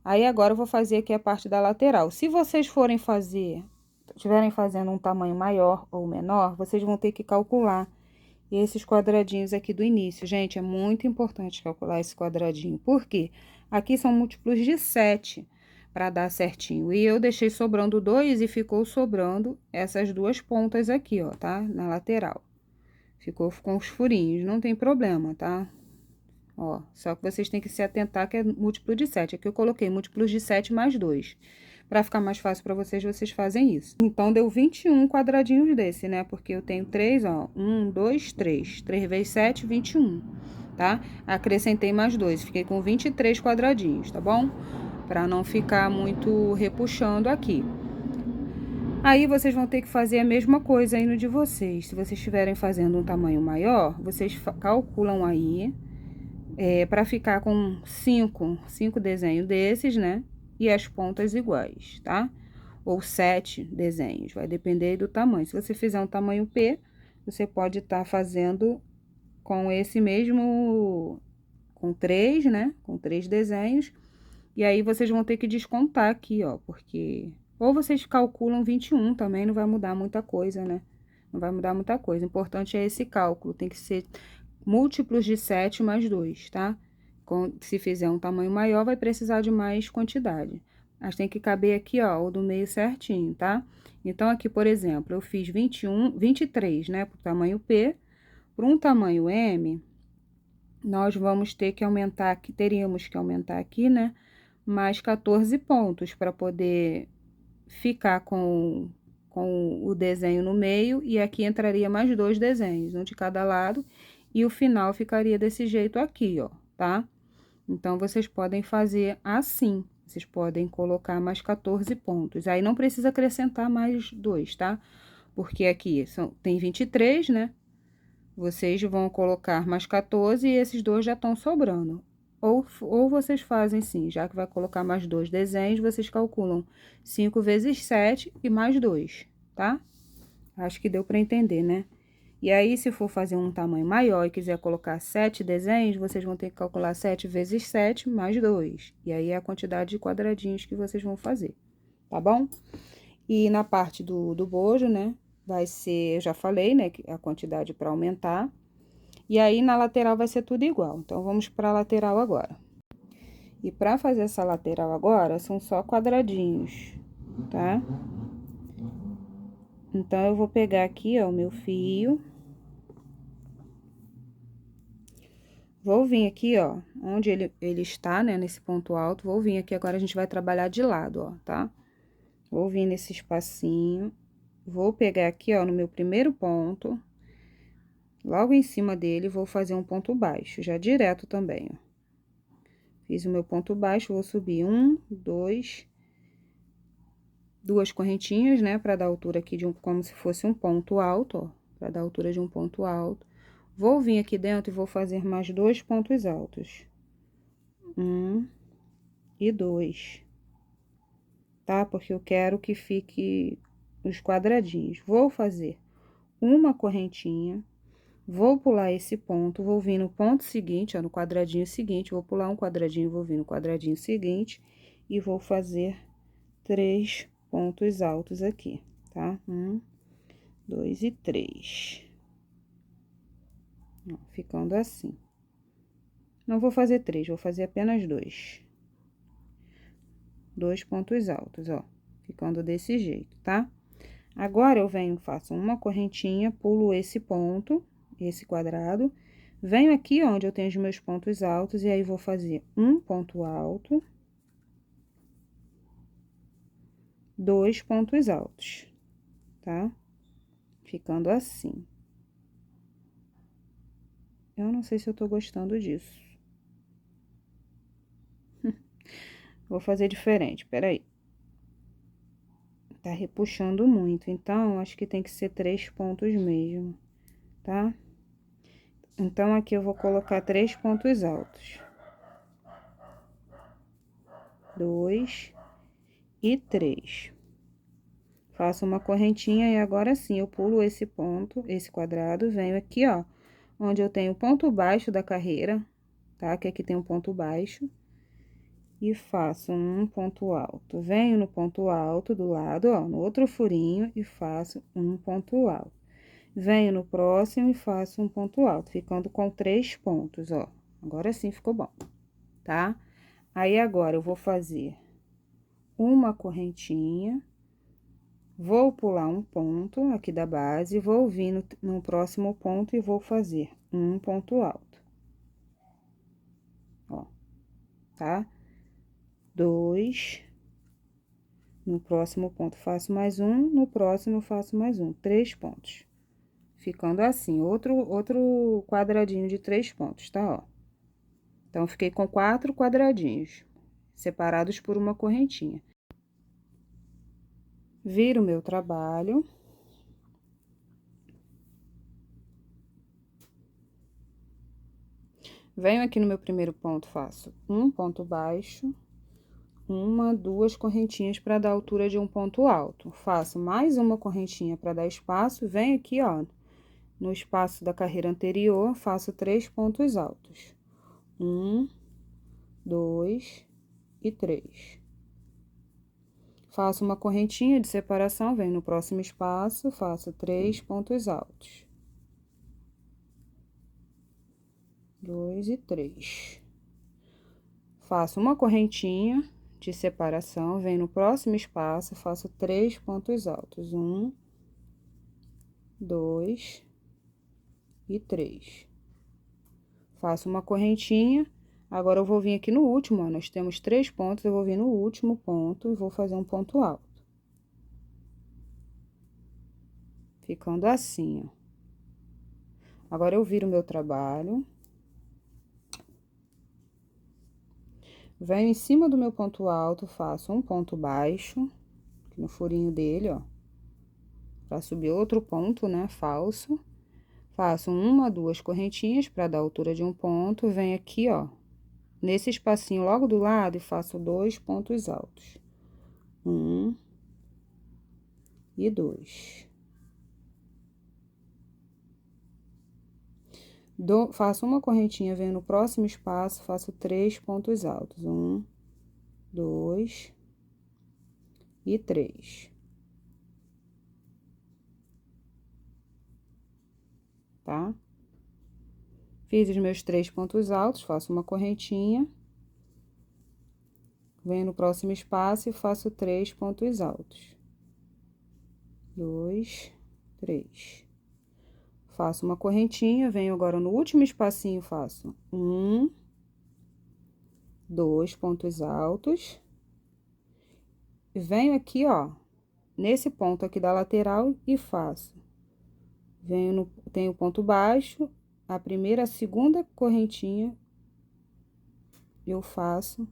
Aí, agora eu vou fazer aqui a parte da lateral. Se vocês estiverem fazendo um tamanho maior ou menor, vocês vão ter que calcular esses quadradinhos aqui do início. Gente, é muito importante calcular esse quadradinho. Por quê? Aqui são múltiplos de 7 para dar certinho. E eu deixei sobrando 2 e ficou sobrando essas duas pontas aqui, ó, tá? Na lateral. Ficou com os furinhos, não tem problema, tá? Ó, só que vocês têm que se atentar que é múltiplo de 7. Aqui eu coloquei múltiplos de 7 mais 2. Para ficar mais fácil para vocês, vocês fazem isso. Então, deu 21 quadradinhos desse, né? Porque eu tenho 3, ó. 1, 2, 3. 3 vezes 7, 21, tá? Acrescentei mais 2, fiquei com 23 quadradinhos, tá bom? Para não ficar muito repuxando aqui. Aí, vocês vão ter que fazer a mesma coisa aí no de vocês. Se vocês estiverem fazendo um tamanho maior, vocês calculam aí, para ficar com 5 desenhos desses, né? E as pontas iguais, tá? Ou 7 desenhos, vai depender do tamanho. Se você fizer um tamanho P, você pode estar fazendo com esse mesmo, com 3, né? Com 3 desenhos. E aí, vocês vão ter que descontar aqui, ó, porque... Ou vocês calculam 21 também, não vai mudar muita coisa, né? Não vai mudar muita coisa. O importante é esse cálculo, tem que ser múltiplos de 7 mais 2, tá? Se fizer um tamanho maior, vai precisar de mais quantidade. Mas tem que caber aqui, ó, o do meio certinho, tá? Então, aqui, por exemplo, eu fiz 23, né, pro tamanho P. Para um tamanho M, nós vamos ter que aumentar aqui, teríamos que aumentar aqui, né, mais 14 pontos para poder ficar com o desenho no meio, e aqui entraria mais 2 desenhos, um de cada lado, e o final ficaria desse jeito aqui, ó, tá? Então, vocês podem fazer assim, vocês podem colocar mais 14 pontos. Aí, não precisa acrescentar mais 2, tá? Porque aqui tem 23, né? Vocês vão colocar mais 14 e esses dois já estão sobrando. Ou vocês fazem sim, já que vai colocar mais 2 desenhos, vocês calculam 5 vezes 7 e mais 2, tá? Acho que deu para entender, né? E aí, se for fazer um tamanho maior e quiser colocar 7 desenhos, vocês vão ter que calcular 7 vezes 7 mais 2. E aí, é a quantidade de quadradinhos que vocês vão fazer, tá bom? E na parte do bojo, né, vai ser, eu já falei, né, a quantidade para aumentar. E aí, na lateral vai ser tudo igual. Então, vamos para a lateral agora. E para fazer essa lateral agora, são só quadradinhos, tá? Então, eu vou pegar aqui, ó, o meu fio. Vou vir aqui, ó, onde ele está, né, nesse ponto alto. Vou vir aqui, agora a gente vai trabalhar de lado, ó, tá? Vou vir nesse espacinho. Vou pegar aqui, ó, no meu primeiro ponto. Logo em cima dele, vou fazer um ponto baixo, já direto também, ó. Fiz o meu ponto baixo, vou subir 1, 2, duas correntinhas, né, pra dar altura aqui como se fosse um ponto alto, ó, pra dar altura de um ponto alto. Vou vir aqui dentro e vou fazer mais 2 pontos altos. 1 e 2, tá? Porque eu quero que fique os quadradinhos. Vou fazer uma correntinha, vou pular esse ponto, vou vir no ponto seguinte, ó, no quadradinho seguinte, vou pular um quadradinho, vou vir no quadradinho seguinte e vou fazer 3 pontos altos aqui, tá? 1, 2 e 3. Ó, ficando assim. Não vou fazer 3, vou fazer apenas 2. 2 pontos altos, ó, ficando desse jeito, tá? Agora, eu venho, faço uma correntinha, pulo esse ponto, esse quadrado, venho aqui onde eu tenho os meus pontos altos, e aí vou fazer um ponto alto, 2 pontos altos, tá? Ficando assim. Eu não sei se eu tô gostando disso. Vou fazer diferente, peraí. Tá repuxando muito, então, acho que tem que ser 3 pontos mesmo, tá? Então, aqui eu vou colocar 3 pontos altos. 2 e 3. Faço uma correntinha e agora sim eu pulo esse ponto, esse quadrado, venho aqui, ó, onde eu tenho o ponto baixo da carreira, tá? Que aqui tem um ponto baixo. E faço um ponto alto. Venho no ponto alto do lado, ó, no outro furinho e faço um ponto alto. Venho no próximo e faço um ponto alto, ficando com 3 pontos, ó. Agora sim ficou bom, tá? Aí, agora, eu vou fazer uma correntinha, vou pular um ponto aqui da base, vou vir no próximo ponto e vou fazer um ponto alto. Ó, tá? 2, no próximo ponto faço mais um, no próximo faço mais um, 3 pontos. Ficando assim, outro quadradinho de 3 pontos, tá, ó? Então, fiquei com 4 quadradinhos, separados por uma correntinha. Viro o meu trabalho. Venho aqui no meu primeiro ponto, faço um ponto baixo, uma, 2 correntinhas para dar altura de um ponto alto. Faço mais uma correntinha para dar espaço, venho aqui, ó, no espaço da carreira anterior, faço 3 pontos altos. 1, 2 e 3. Faço uma correntinha de separação, venho no próximo espaço, faço 3 pontos altos. 2 e 3. Faço uma correntinha de separação, venho no próximo espaço, faço 3 pontos altos. 1, 2 e 3. Faço uma correntinha, agora eu vou vir aqui no último, ó, nós temos 3 pontos, eu vou vir no último ponto e vou fazer um ponto alto. Ficando assim, ó. Agora, eu viro o meu trabalho. Venho em cima do meu ponto alto, faço um ponto baixo, no furinho dele, ó. Pra subir outro ponto, né, falso. Faço uma, 2 correntinhas pra dar a altura de um ponto, venho aqui, ó, nesse espacinho logo do lado e faço 2 pontos altos. 1 e 2. Faço uma correntinha, venho no próximo espaço, faço 3 pontos altos. 1, 2 e 3. Tá? Fiz os meus 3 pontos altos, faço uma correntinha. Venho no próximo espaço e faço 3 pontos altos. 2, 3. Faço uma correntinha, venho agora no último espacinho, faço 1, 2 pontos altos. Venho aqui, ó, nesse ponto aqui da lateral e faço. Tenho ponto baixo, a primeira, a segunda correntinha, eu faço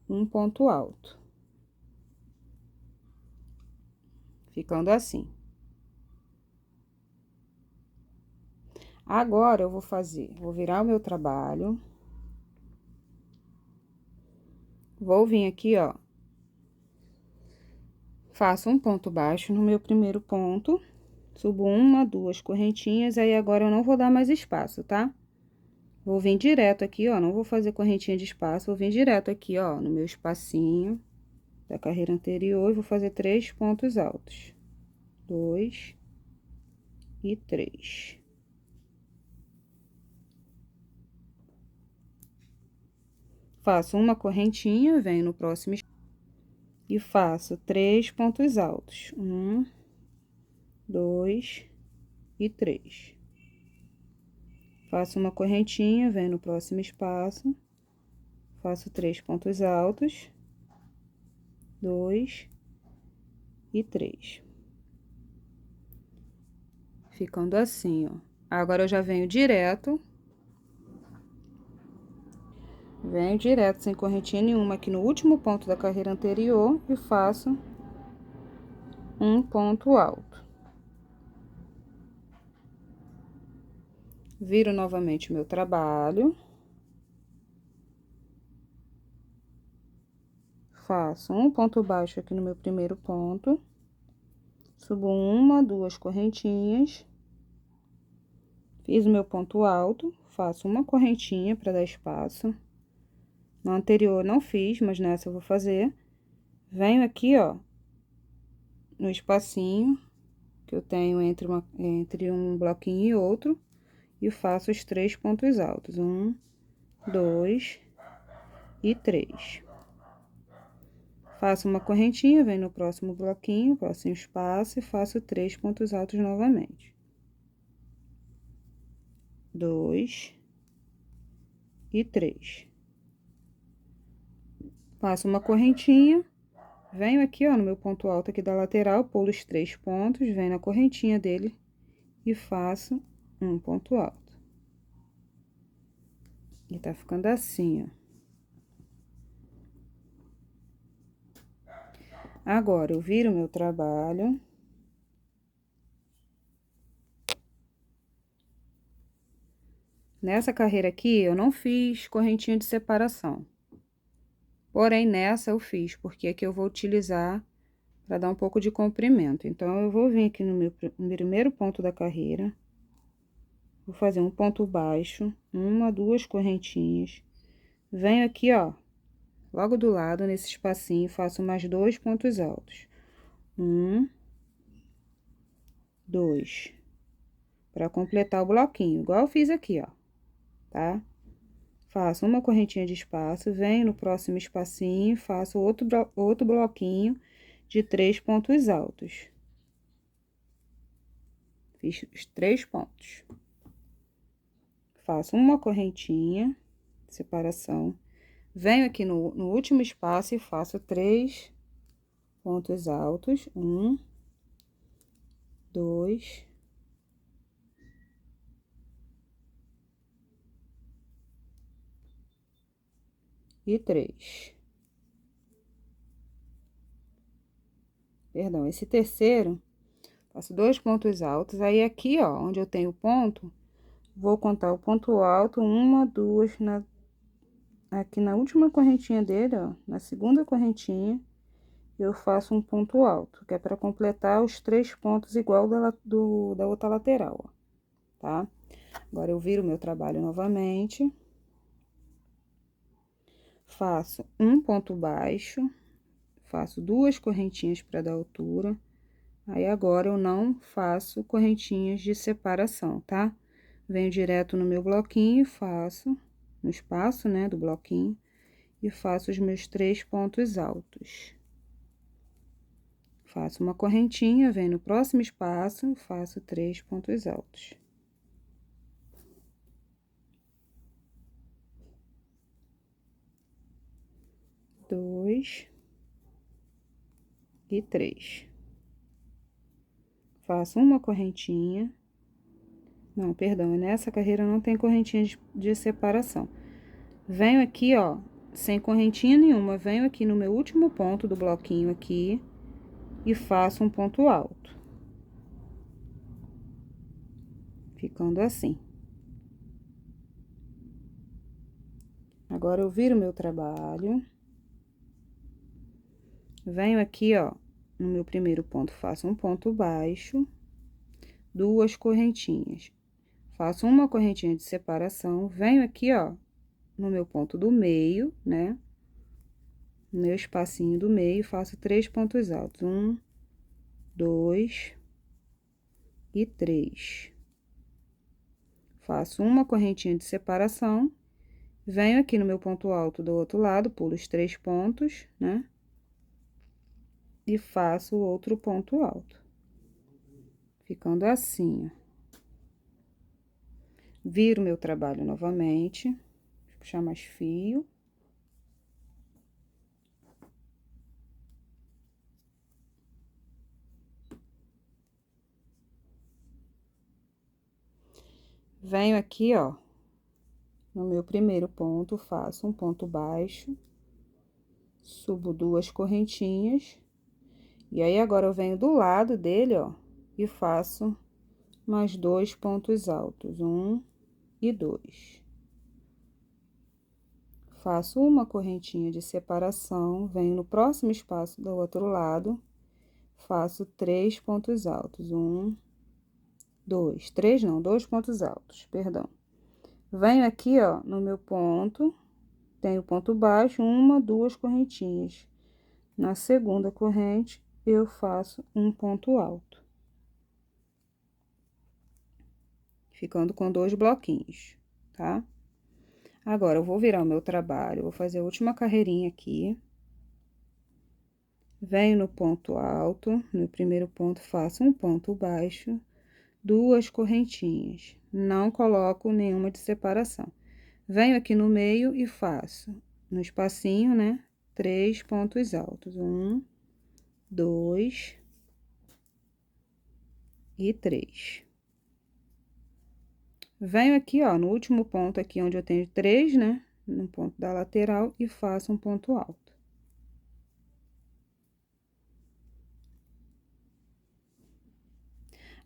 um ponto alto. Ficando assim. Agora, eu vou virar o meu trabalho. Vou vir aqui, ó. Faço um ponto baixo no meu primeiro ponto. Subo uma, 2 correntinhas, aí agora eu não vou dar mais espaço, tá? Vou vir direto aqui, ó, não vou fazer correntinha de espaço, vou vir direto aqui, ó, no meu espacinho da carreira anterior e vou fazer 3 pontos altos. 2 e 3. Faço uma correntinha, venho no próximo e faço 3 pontos altos. 1, 2 e 3. Faço uma correntinha, venho no próximo espaço, faço 3 pontos altos, 2 e 3. Ficando assim, ó. Agora, eu já venho direto sem correntinha nenhuma aqui no último ponto da carreira anterior e faço um ponto alto. Viro novamente o meu trabalho. faço um ponto baixo aqui no meu primeiro ponto, subo uma, duas correntinhas, fiz o meu ponto alto, faço uma correntinha para dar espaço. No anterior não fiz, mas nessa eu vou fazer. Venho aqui, ó, no espacinho que eu tenho entre um bloquinho e outro, e faço os 3 pontos altos. 1, 2 e 3. Faço uma correntinha, venho no próximo bloquinho, próximo espaço, e faço 3 pontos altos novamente. 2 e 3. Faço uma correntinha, venho aqui, ó, no meu ponto alto aqui da lateral, pulo os 3 pontos, venho na correntinha dele e faço um ponto alto. E tá ficando assim, ó. Agora, eu viro o meu trabalho. Nessa carreira aqui, eu não fiz correntinha de separação. Porém, nessa eu fiz, porque aqui eu vou utilizar para dar um pouco de comprimento. Então, eu vou vir aqui no meu primeiro ponto da carreira. Vou fazer um ponto baixo, uma, duas correntinhas. Venho aqui, ó, logo do lado, nesse espacinho, faço mais 2 pontos altos. 1, 2. Para completar o bloquinho, igual eu fiz aqui, ó, tá? Faço uma correntinha de espaço, venho no próximo espacinho, faço outro bloquinho de 3 pontos altos. Fiz os 3 pontos. Faço uma correntinha de separação, venho aqui no último espaço e faço 3 pontos altos. 1, 2 e 3. Perdão, esse terceiro, faço 2 pontos altos, aí aqui, ó, onde eu tenho o ponto, vou contar o ponto alto, uma, duas, aqui na última correntinha dele, ó, na segunda correntinha, eu faço um ponto alto, que é para completar os 3 pontos igual da outra lateral, ó, tá? Agora, eu viro meu trabalho novamente. Faço um ponto baixo, faço 2 correntinhas para dar altura. Aí, agora, eu não faço correntinhas de separação, tá? Venho direto no meu bloquinho, faço no espaço, né, do bloquinho, e faço os meus 3 pontos altos. Faço uma correntinha, venho no próximo espaço, faço 3 pontos altos. Dois e 3. Faço uma correntinha. Não, perdão, nessa carreira não tem correntinha de separação. Venho aqui, ó, sem correntinha nenhuma, venho aqui no meu último ponto do bloquinho aqui e faço um ponto alto. Ficando assim. Agora, eu viro meu trabalho. Venho aqui, ó, no meu primeiro ponto, faço um ponto baixo, 2 correntinhas. Faço uma correntinha de separação, venho aqui, ó, no meu ponto do meio, né? No meu espacinho do meio, faço 3 pontos altos. 1, 2 e 3. Faço uma correntinha de separação, venho aqui no meu ponto alto do outro lado, pulo os 3 pontos, né? E faço outro ponto alto. Ficando assim, ó. Viro meu trabalho novamente, vou puxar mais fio. Venho aqui, ó, no meu primeiro ponto, faço um ponto baixo, subo 2 correntinhas, e aí, agora, eu venho do lado dele, ó, e faço mais 2 pontos altos, 1 e 2. faço uma correntinha de separação, venho no próximo espaço do outro lado, faço 3 pontos altos, 1, 2, 3 não, 2 pontos altos, perdão. Venho aqui, ó, no meu ponto, tenho ponto baixo, uma, duas correntinhas. Na segunda corrente, eu faço um ponto alto, ficando com 2 bloquinhos, tá? Agora, eu vou virar o meu trabalho, vou fazer a última carreirinha aqui. Venho no ponto alto, no primeiro ponto, faço um ponto baixo, 2 correntinhas. Não coloco nenhuma de separação. Venho aqui no meio e faço, no espacinho, né? 3 pontos altos. 1, 2 e 3. Venho aqui, ó, no último ponto aqui, onde eu tenho 3, né? No ponto da lateral e faço um ponto alto.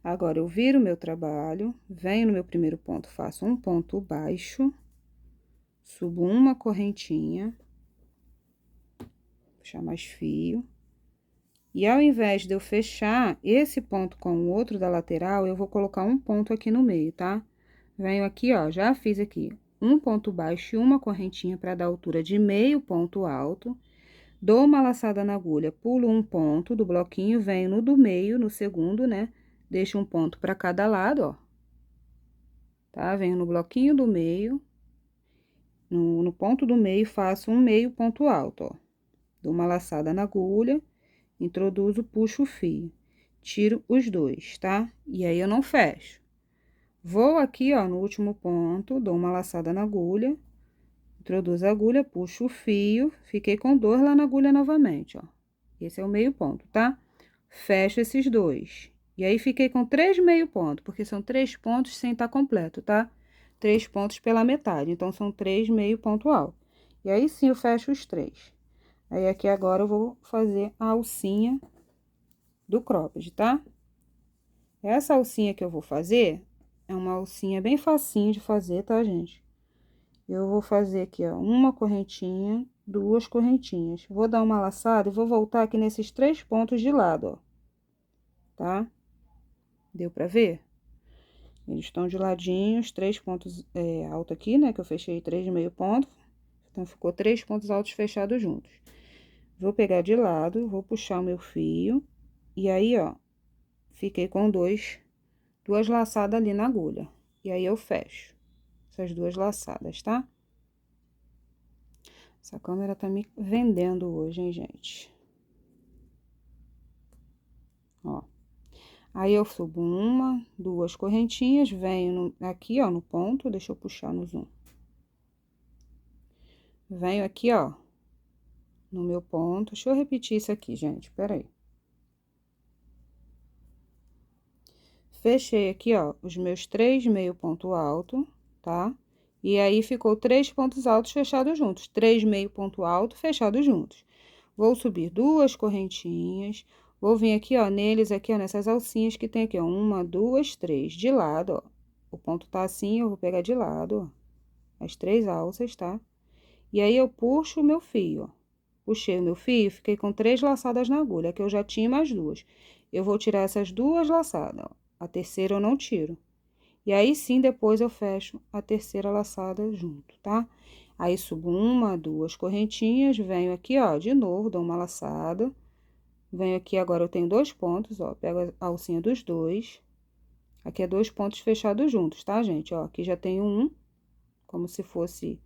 Agora, eu viro o meu trabalho, venho no meu primeiro ponto, faço um ponto baixo, subo uma correntinha, puxar mais fio. E ao invés de eu fechar esse ponto com o outro da lateral, eu vou colocar um ponto aqui no meio, tá? Venho aqui, ó, já fiz aqui um ponto baixo e uma correntinha para dar altura de meio ponto alto. Dou uma laçada na agulha, pulo um ponto do bloquinho, venho no do meio, no segundo, né? Deixo um ponto para cada lado, ó. Tá? Venho no bloquinho do meio, no ponto do meio, faço um meio ponto alto, ó. Dou uma laçada na agulha, introduzo, puxo o fio, tiro os dois, tá? E aí, eu não fecho. Vou aqui, ó, no último ponto, dou uma laçada na agulha, introduzo a agulha, puxo o fio, fiquei com 2 lá na agulha novamente, ó. Esse é o meio ponto, tá? Fecho esses dois. E aí, fiquei com 3 meio ponto, porque são 3 pontos sem estar completo, tá? 3 pontos pela metade, então, são 3 meio ponto alto. E aí, sim, eu fecho os 3. Aí, aqui agora, eu vou fazer a alcinha do cropped, tá? Essa alcinha que eu vou fazer é uma alcinha bem facinho de fazer, tá, gente? Eu vou fazer aqui, ó, uma correntinha, 2 correntinhas. Vou dar uma laçada e vou voltar aqui nesses 3 pontos de lado, ó. Tá? Deu pra ver? Eles estão de ladinho, os 3 pontos altos aqui, né? Que eu fechei 3 meio ponto. Então, ficou 3 pontos altos fechados juntos. Vou pegar de lado, vou puxar o meu fio. E aí, ó, fiquei com duas laçadas ali na agulha. E aí, eu fecho essas 2 laçadas, tá? Essa câmera tá me vendendo hoje, hein, gente? Ó. Aí, eu subo uma, 2 correntinhas, venho aqui, ó, no ponto, deixa eu puxar no zoom. Venho aqui, ó, no meu ponto, deixa eu repetir isso aqui, gente, peraí. Fechei aqui, ó, os meus 3 meio ponto alto, tá? E aí, ficou 3 pontos altos fechados juntos, 3 meio ponto alto fechados juntos. Vou subir 2 correntinhas, vou vir aqui, ó, neles aqui, ó, nessas alcinhas que tem aqui, ó, 1, 2, 3, de lado, ó. O ponto tá assim, eu vou pegar de lado, ó, as 3 alças, tá? E aí, eu puxo o meu fio, ó. Puxei o meu fio, fiquei com 3 laçadas na agulha, que eu já tinha mais 2. Eu vou tirar essas 2 laçadas, ó. A terceira eu não tiro. E aí, sim, depois eu fecho a terceira laçada junto, tá? Aí, subo 1, 2 correntinhas, venho aqui, ó, de novo, dou uma laçada. Venho aqui, agora eu tenho 2 pontos, ó, pego a alcinha dos 2. Aqui é 2 pontos fechados juntos, tá, gente? Ó, aqui já tenho um, como se fosse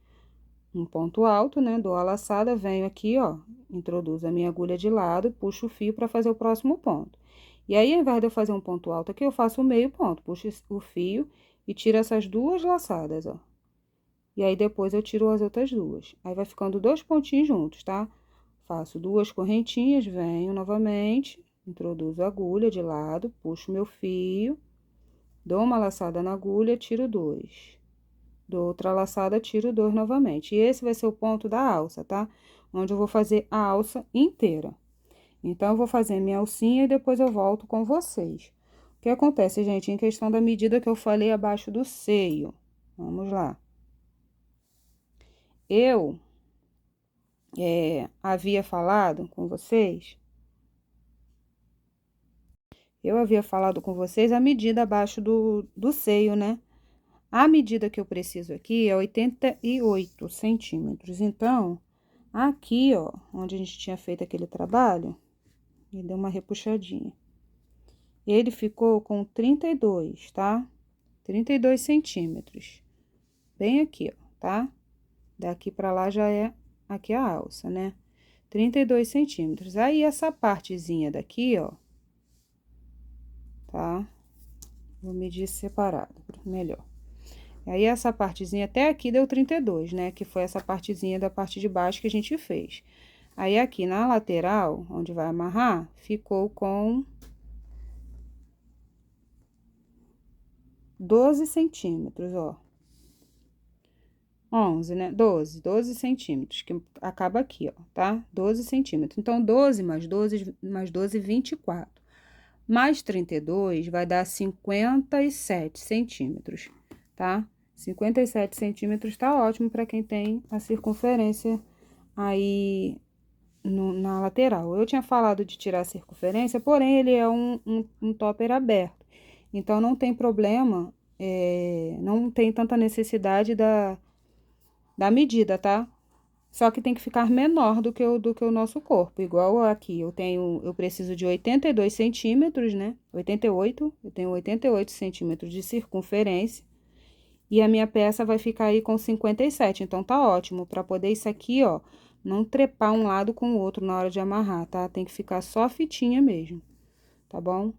um ponto alto, né? Dou a laçada, venho aqui, ó, introduzo a minha agulha de lado, puxo o fio para fazer o próximo ponto. E aí, ao invés de eu fazer um ponto alto aqui, eu faço o meio ponto, puxo o fio e tiro essas 2 laçadas, ó. E aí, depois eu tiro as outras 2. Aí, vai ficando 2 pontinhos juntos, tá? Faço 2 correntinhas, venho novamente, introduzo a agulha de lado, puxo meu fio, dou uma laçada na agulha, tiro 2. Dou outra laçada, tiro 2 novamente. E esse vai ser o ponto da alça, tá? Onde eu vou fazer a alça inteira. Então, eu vou fazer minha alcinha e depois eu volto com vocês. O que acontece, gente, em questão da medida que eu falei abaixo do seio. Vamos lá. Eu havia falado com vocês, eu havia falado com vocês a medida abaixo do seio, né? A medida que eu preciso aqui é 88 centímetros. Então, aqui, ó, onde a gente tinha feito aquele trabalho, ele deu uma repuxadinha. Ele ficou com 32, tá? 32 centímetros. Bem aqui, ó, tá? Daqui pra lá já é aqui a alça, né? 32 centímetros. Aí, essa partezinha daqui, ó, tá? Vou medir separado, melhor. Aí, essa partezinha até aqui deu 32, né? Que foi essa partezinha da parte de baixo que a gente fez. Aí, aqui na lateral, onde vai amarrar, ficou com 12 centímetros, ó. 11, né? 12 centímetros, que acaba aqui, ó, tá? 12 centímetros. Então, 12 mais 12, 24. Mais 32 vai dar 57 centímetros, tá? 57 centímetros tá ótimo para quem tem a circunferência aí na lateral. Eu tinha falado de tirar a circunferência, porém, ele é um topper aberto. Então, não tem problema, não tem tanta necessidade da medida, tá? Só que tem que ficar menor do que o nosso corpo. Igual aqui, eu preciso de 82 centímetros, né? 88, eu tenho 88 centímetros de circunferência. E a minha peça vai ficar aí com 57, então tá ótimo. Pra poder isso aqui, ó, não trepar um lado com o outro na hora de amarrar, tá? Tem que ficar só fitinha mesmo, tá bom?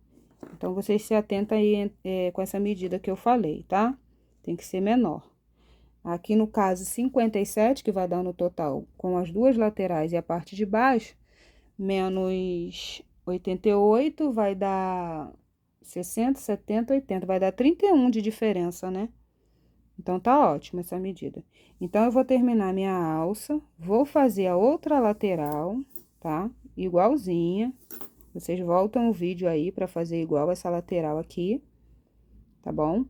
Então, vocês se atentam aí com essa medida que eu falei, tá? Tem que ser menor. Aqui no caso 57, que vai dar no total com as duas laterais e a parte de baixo, menos 88 vai dar 60, 70, 80, vai dar 31 de diferença, né? Então, tá ótimo essa medida. Então, eu vou terminar minha alça, vou fazer a outra lateral, tá? Igualzinha. Vocês voltam o vídeo aí pra fazer igual essa lateral aqui, tá bom?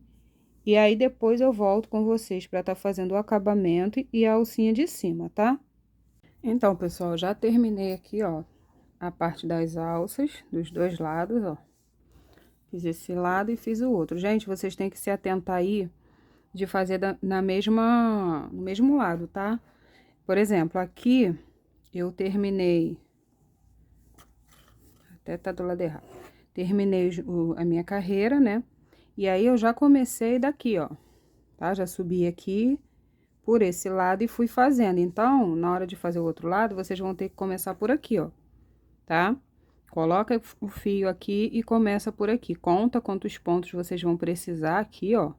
E aí, depois eu volto com vocês pra tá fazendo o acabamento e a alcinha de cima, tá? Então, pessoal, já terminei aqui, ó, a parte das alças, dos dois lados, ó. Fiz esse lado e fiz o outro. Gente, vocês têm que se atentar aí de fazer no mesmo lado, tá? Por exemplo, aqui eu terminei, até tá do lado errado. Terminei a minha carreira, né? E aí, eu já comecei daqui, ó, tá? Já subi aqui por esse lado e fui fazendo. Então, na hora de fazer o outro lado, vocês vão ter que começar por aqui, ó, tá? Coloca o fio aqui e começa por aqui. Conta quantos pontos vocês vão precisar aqui, ó,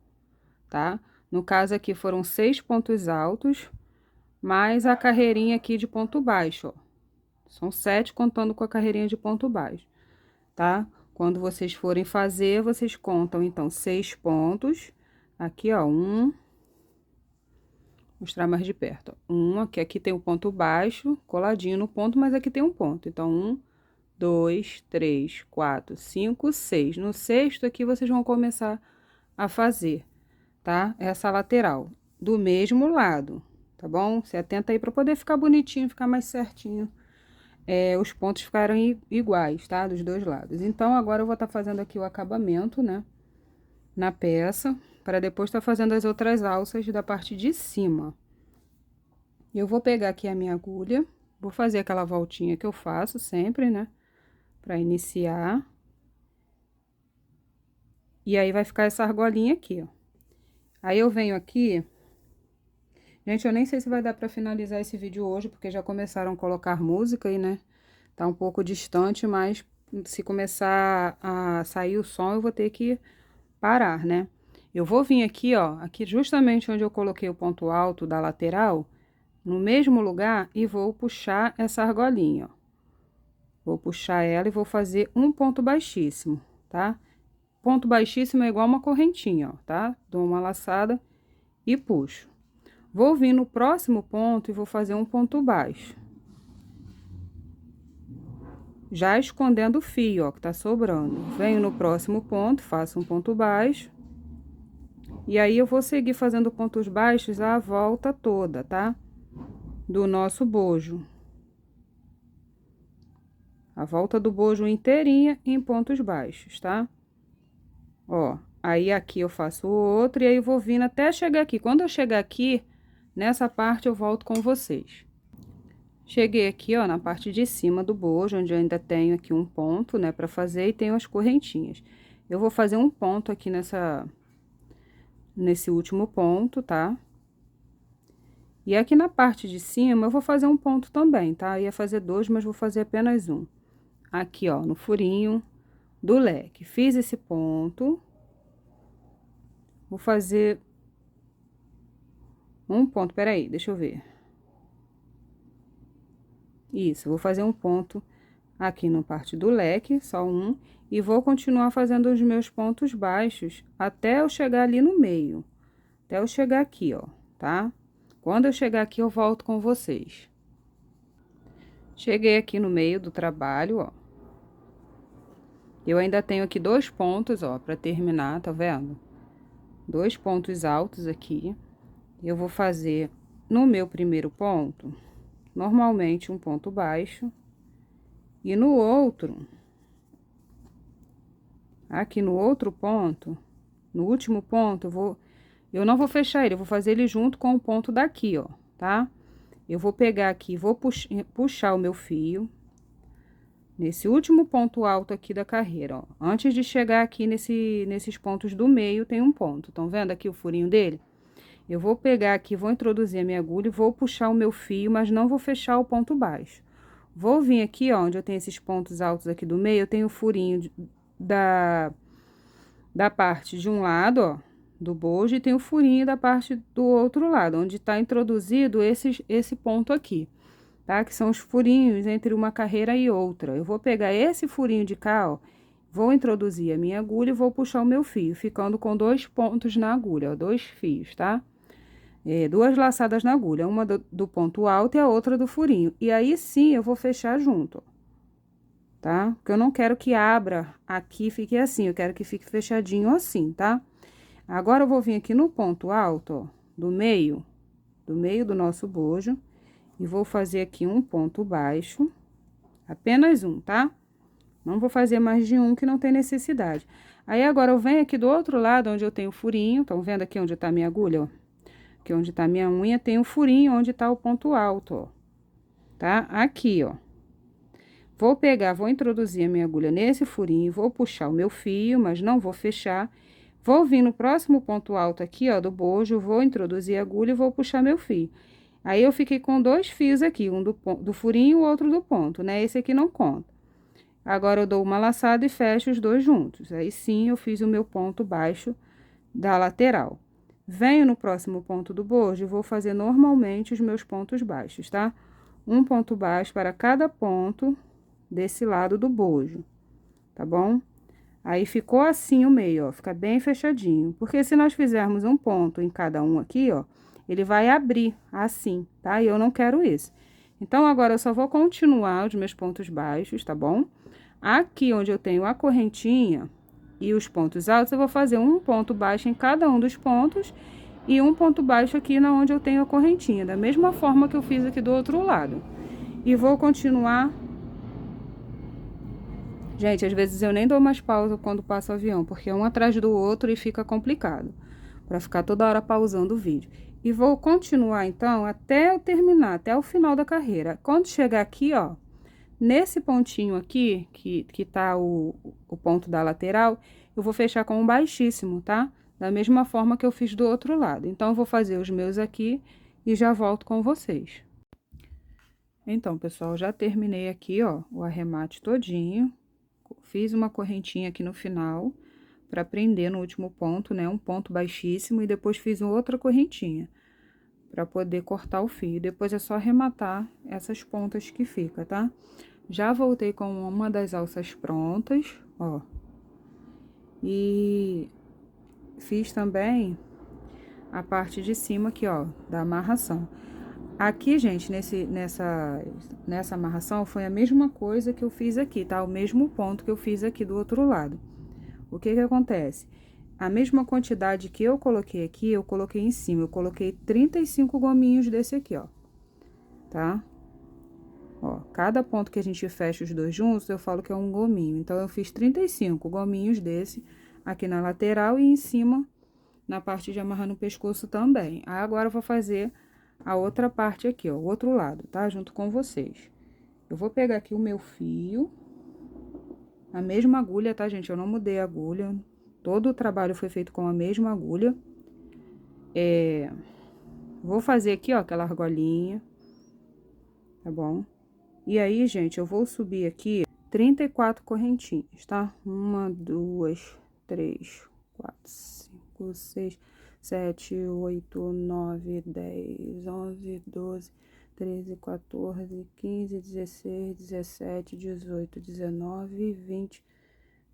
tá? No caso aqui, foram 6 pontos altos, mais a carreirinha aqui de ponto baixo, ó. São 7 contando com a carreirinha de ponto baixo, tá? Quando vocês forem fazer, vocês contam, então, 6 pontos. Aqui, ó, mostrar mais de perto, ó. Que aqui tem um ponto baixo, coladinho no ponto, mas aqui tem um ponto. Então, 1, 2, 3, 4, 5, 6. No sexto aqui, vocês vão começar a fazer, tá? Essa lateral, do mesmo lado, tá bom? Se atenta aí pra poder ficar bonitinho, ficar mais certinho. Os pontos ficaram iguais, tá? Dos dois lados. Então, agora eu vou estar fazendo aqui o acabamento, né? Na peça, para depois estar fazendo as outras alças da parte de cima. Eu vou pegar aqui a minha agulha, vou fazer aquela voltinha que eu faço sempre, né? Para iniciar. E aí, vai ficar essa argolinha aqui, ó. Aí, eu venho aqui... Gente, eu nem sei se vai dar para finalizar esse vídeo hoje, porque já começaram a colocar música aí, né? Tá um pouco distante, mas se começar a sair o som, eu vou ter que parar, né? Eu vou vir aqui, ó, aqui justamente onde eu coloquei o ponto alto da lateral, no mesmo lugar, e vou puxar essa argolinha, ó. Vou puxar ela e vou fazer um ponto baixíssimo, tá? Ponto baixíssimo é igual uma correntinha, ó, tá? Dou uma laçada e puxo. Vou vir no próximo ponto e vou fazer um ponto baixo. Já escondendo o fio, ó, que tá sobrando. Venho no próximo ponto, faço um ponto baixo. E aí, eu vou seguir fazendo pontos baixos a volta toda, tá? Do nosso bojo. A volta do bojo inteirinha em pontos baixos, tá? Ó, aí aqui eu faço o outro e aí eu vou vindo até chegar aqui. Quando eu chegar aqui, nessa parte eu volto com vocês. Cheguei aqui, ó, na parte de cima do bojo, onde eu ainda tenho aqui um ponto, né, pra fazer e tenho as correntinhas. Eu vou fazer um ponto aqui nesse último ponto, tá? E aqui na parte de cima eu vou fazer um ponto também, tá? Eu ia fazer dois, mas vou fazer apenas um. Aqui, ó, no furinho do leque. Fiz esse ponto. Vou fazer um ponto, peraí, deixa eu ver. Isso, vou fazer um ponto aqui na parte do leque, só um. E vou continuar fazendo os meus pontos baixos até eu chegar ali no meio. Até eu chegar aqui, ó, tá? Quando eu chegar aqui, eu volto com vocês. Cheguei aqui no meio do trabalho, ó. Eu ainda tenho aqui dois pontos, ó, pra terminar, tá vendo? Dois pontos altos aqui. Eu vou fazer no meu primeiro ponto, normalmente um ponto baixo. E no outro, aqui no outro ponto, no último ponto, eu não vou fechar ele, eu vou fazer ele junto com o ponto daqui, ó, tá? Eu vou pegar aqui, vou puxar o meu fio nesse último ponto alto aqui da carreira, ó. Antes de chegar aqui nesses pontos do meio, tem um ponto. Estão vendo aqui o furinho dele? Eu vou pegar aqui, vou introduzir a minha agulha e vou puxar o meu fio, mas não vou fechar o ponto baixo. Vou vir aqui, ó, onde eu tenho esses pontos altos aqui do meio, eu tenho o furinho da parte de um lado, ó, do bojo, e tem o furinho da parte do outro lado, onde tá introduzido esse ponto aqui, tá? Que são os furinhos entre uma carreira e outra. Eu vou pegar esse furinho de cá, ó, vou introduzir a minha agulha e vou puxar o meu fio, ficando com dois pontos na agulha, ó, dois fios, tá? Duas laçadas na agulha, uma do ponto alto e a outra do furinho. E aí, sim, eu vou fechar junto, ó, tá? Porque eu não quero que abra aqui, fique assim, eu quero que fique fechadinho assim, tá? Agora, eu vou vir aqui no ponto alto, ó, do meio do nosso bojo, e vou fazer aqui um ponto baixo, apenas um, tá? Não vou fazer mais de um, que não tem necessidade. Aí, agora, eu venho aqui do outro lado, onde eu tenho o furinho, estão vendo aqui onde tá a minha agulha, ó? Aqui onde tá a minha unha, tem um furinho onde tá o ponto alto, ó. Tá? Aqui, ó. Vou pegar, vou introduzir a minha agulha nesse furinho, vou puxar o meu fio, mas não vou fechar. Vou vir no próximo ponto alto aqui, ó, do bojo, vou introduzir a agulha e vou puxar meu fio. Aí, eu fiquei com dois fios aqui, um do furinho e o outro do ponto, né? Esse aqui não conta. Agora, eu dou uma laçada e fecho os dois juntos. Aí, sim, eu fiz o meu ponto baixo da lateral. Venho no próximo ponto do bojo e vou fazer normalmente os meus pontos baixos, tá? Um ponto baixo para cada ponto desse lado do bojo, tá bom? Aí, ficou assim o meio, ó, fica bem fechadinho. Porque se nós fizermos um ponto em cada um aqui, ó, ele vai abrir assim, tá? E eu não quero isso. Então, agora, eu só vou continuar os meus pontos baixos, tá bom? Aqui onde eu tenho a correntinha e os pontos altos, eu vou fazer um ponto baixo em cada um dos pontos e um ponto baixo aqui na onde eu tenho a correntinha, da mesma forma que eu fiz aqui do outro lado. E vou continuar. Gente, às vezes eu nem dou mais pausa quando passo o avião, porque é um atrás do outro e fica complicado, para ficar toda hora pausando o vídeo. E vou continuar, então, até eu terminar, até o final da carreira. Quando chegar aqui, ó, nesse pontinho aqui, que tá o ponto da lateral, eu vou fechar com um baixíssimo, tá? Da mesma forma que eu fiz do outro lado. Então, eu vou fazer os meus aqui e já volto com vocês. Então, pessoal, já terminei aqui, ó, o arremate todinho. Fiz uma correntinha aqui no final, pra prender no último ponto, né? Um ponto baixíssimo e depois fiz outra correntinha, pra poder cortar o fio. Depois é só arrematar essas pontas que fica, tá? Já voltei com uma das alças prontas, ó. E fiz também a parte de cima aqui, ó, da amarração. Aqui, gente, nessa amarração, foi a mesma coisa que eu fiz aqui, tá? O mesmo ponto que eu fiz aqui do outro lado. O que que acontece? A mesma quantidade que eu coloquei aqui, eu coloquei em cima. Eu coloquei 35 gominhos desse aqui, ó. Tá? Ó, cada ponto que a gente fecha os dois juntos, eu falo que é um gominho. Então, eu fiz 35 gominhos desse aqui na lateral e em cima, na parte de amarrar no pescoço também. Aí, agora eu vou fazer a outra parte aqui, ó, o outro lado, tá? Junto com vocês. Eu vou pegar aqui o meu fio, a mesma agulha, tá, gente? Eu não mudei a agulha, todo o trabalho foi feito com a mesma agulha. Vou fazer aqui, ó, aquela argolinha, tá bom? E aí, gente, eu vou subir aqui 34 correntinhas, tá? 1, 2, 3, 4, 5, 6, 7, 8, 9, 10, 11, 12, 13, 14, 15, 16, 17, 18, 19, 20,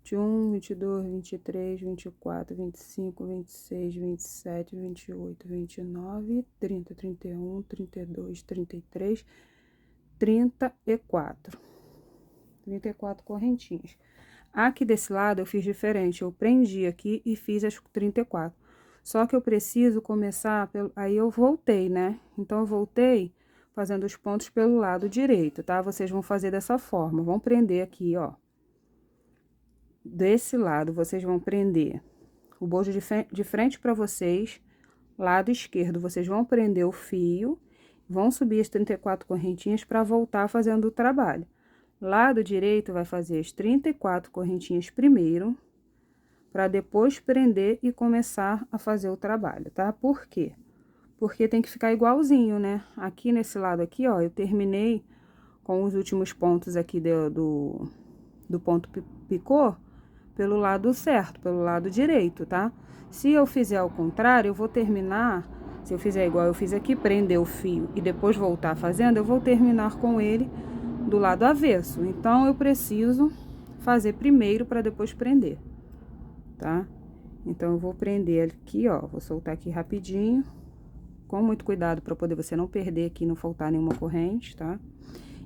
21, 22, 23, 24, 25, 26, 27, 28, 29, 30, 31, 32, 33, 34 correntinhas. Aqui desse lado eu fiz diferente, eu prendi aqui e fiz as 34. Só que eu preciso começar pelo... Aí eu voltei, né? Então, eu voltei fazendo os pontos pelo lado direito, tá? Vocês vão fazer dessa forma, vão prender aqui, ó. Desse lado, vocês vão prender o bojo de frente pra vocês, lado esquerdo, vocês vão prender o fio, vão subir as 34 correntinhas para voltar fazendo o trabalho. Lado direito vai fazer as 34 correntinhas primeiro, para depois prender e começar a fazer o trabalho, tá? Por quê? Porque tem que ficar igualzinho, né? Aqui nesse lado aqui, ó, eu terminei com os últimos pontos aqui do ponto picô pelo lado certo, pelo lado direito, tá? Se eu fizer ao contrário, eu vou terminar, se eu fizer igual eu fiz aqui, prender o fio e depois voltar fazendo, eu vou terminar com ele do lado avesso. Então, eu preciso fazer primeiro para depois prender, tá? Então, eu vou prender aqui, ó, vou soltar aqui rapidinho, com muito cuidado para poder você não perder aqui, não faltar nenhuma corrente, tá?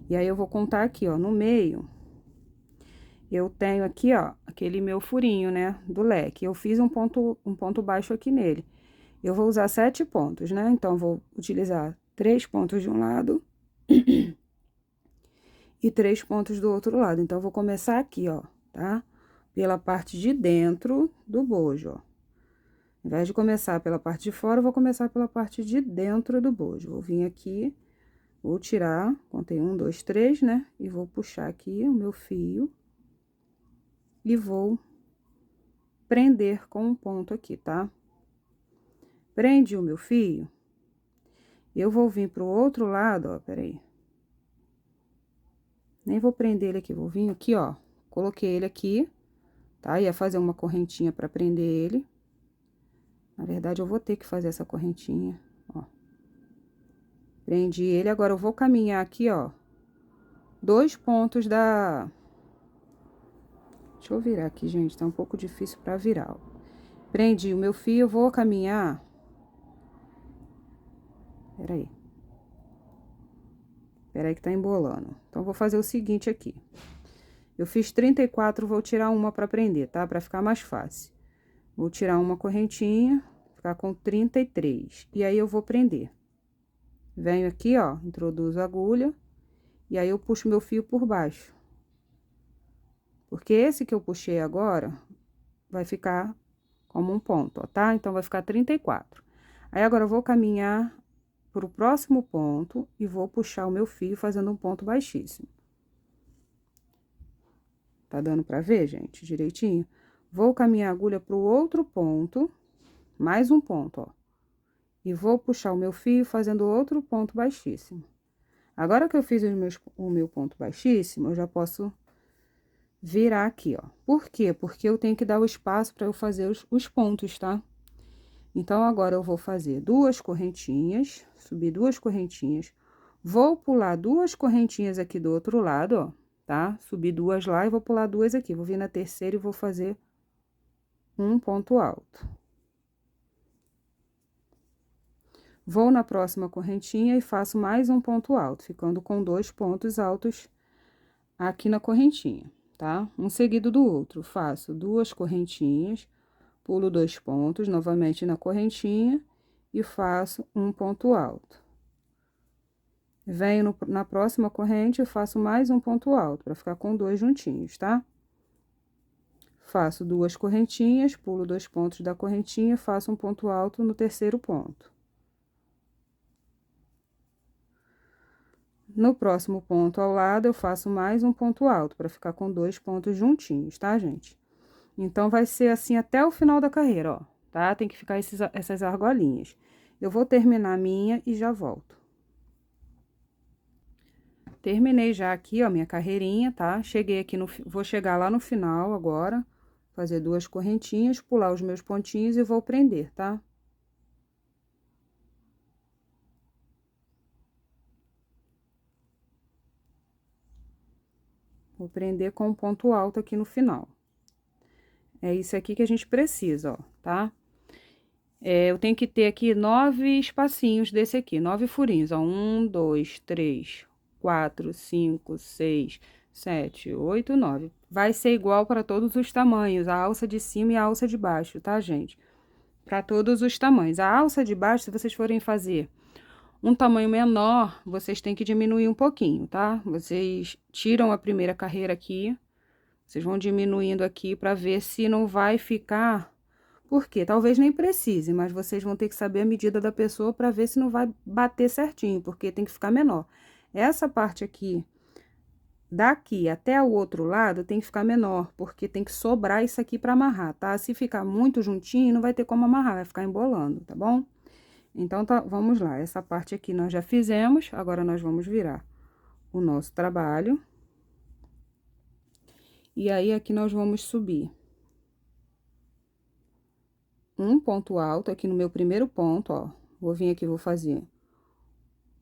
E aí, eu vou contar aqui, ó, no meio, eu tenho aqui, ó, aquele meu furinho, né, do leque. Eu fiz um ponto baixo aqui nele. Eu vou usar 7 pontos, né? Então, vou utilizar 3 pontos de um lado e 3 pontos do outro lado. Então, eu vou começar aqui, ó, tá? Pela parte de dentro do bojo, ó. Ao invés de começar pela parte de fora, eu vou começar pela parte de dentro do bojo. Vou vir aqui, vou tirar, contei 1, 2, 3, né? E vou puxar aqui o meu fio. E vou prender com um ponto aqui, tá? Prendi o meu fio, eu vou vir pro outro lado, ó, peraí. Nem vou prender ele aqui, vou vir aqui, ó, coloquei ele aqui, tá? Ia fazer uma correntinha pra prender ele. Na verdade, eu vou ter que fazer essa correntinha, ó. Prendi ele, agora eu vou caminhar aqui, ó, 2 pontos da... Deixa eu virar aqui, gente, tá um pouco difícil pra virar, ó. Prendi o meu fio, vou caminhar... Peraí. Peraí que tá embolando. Então, vou fazer o seguinte aqui. Eu fiz 34, vou tirar uma pra prender, tá? Pra ficar mais fácil. Vou tirar uma correntinha, ficar com 33. E aí, eu vou prender. Venho aqui, ó, introduzo a agulha. E aí, eu puxo meu fio por baixo. Porque esse que eu puxei agora, vai ficar como um ponto, ó, tá? Então, vai ficar 34. Aí, agora, eu vou caminhar pro próximo ponto e vou puxar o meu fio fazendo um ponto baixíssimo. Tá dando pra ver, gente, direitinho? Vou caminhar a agulha pro outro ponto, mais um ponto, ó. E vou puxar o meu fio fazendo outro ponto baixíssimo. Agora que eu fiz o meu ponto baixíssimo, eu já posso virar aqui, ó. Por quê? Porque eu tenho que dar o espaço pra eu fazer os pontos, tá? Então, agora eu vou fazer 2 correntinhas, subir 2 correntinhas, vou pular 2 correntinhas aqui do outro lado, ó, tá? Subir 2 lá e vou pular 2 aqui. Vou vir na terceira e vou fazer um ponto alto. Vou na próxima correntinha e faço mais um ponto alto, ficando com 2 pontos altos aqui na correntinha, tá? Um seguido do outro. Faço 2 correntinhas, pulo 2 pontos, novamente na correntinha, e faço um ponto alto. Venho na próxima corrente e faço mais um ponto alto, para ficar com 2 juntinhos, tá? Faço 2 correntinhas, pulo 2 pontos da correntinha, faço um ponto alto no terceiro ponto. No próximo ponto ao lado, eu faço mais um ponto alto, para ficar com 2 pontos juntinhos, tá, gente? Então, vai ser assim até o final da carreira, ó, tá? Tem que ficar essas argolinhas. Eu vou terminar a minha e já volto. Terminei já aqui, ó, minha carreirinha, tá? Cheguei aqui vou chegar lá no final agora, fazer 2 correntinhas, pular os meus pontinhos e vou prender, tá? Vou prender com um ponto alto aqui no final. É isso aqui que a gente precisa, ó, tá? Eu tenho que ter aqui 9 espacinhos desse aqui, 9 furinhos, ó. 1, 2, 3, 4, 5, 6, 7, 8, 9. Vai ser igual para todos os tamanhos, a alça de cima e a alça de baixo, tá, gente? Para todos os tamanhos. A alça de baixo, se vocês forem fazer um tamanho menor, vocês têm que diminuir um pouquinho, tá? Vocês tiram a primeira carreira aqui, vocês vão diminuindo aqui para ver se não vai ficar... Por quê? Talvez nem precise, mas vocês vão ter que saber a medida da pessoa para ver se não vai bater certinho, porque tem que ficar menor. Essa parte aqui, daqui até o outro lado, tem que ficar menor, porque tem que sobrar isso aqui para amarrar, tá? Se ficar muito juntinho, não vai ter como amarrar, vai ficar embolando, tá bom? Então, tá, vamos lá. Essa parte aqui nós já fizemos, agora nós vamos virar o nosso trabalho. E aí, aqui nós vamos subir um ponto alto aqui no meu primeiro ponto, ó. Vou vir aqui, vou fazer...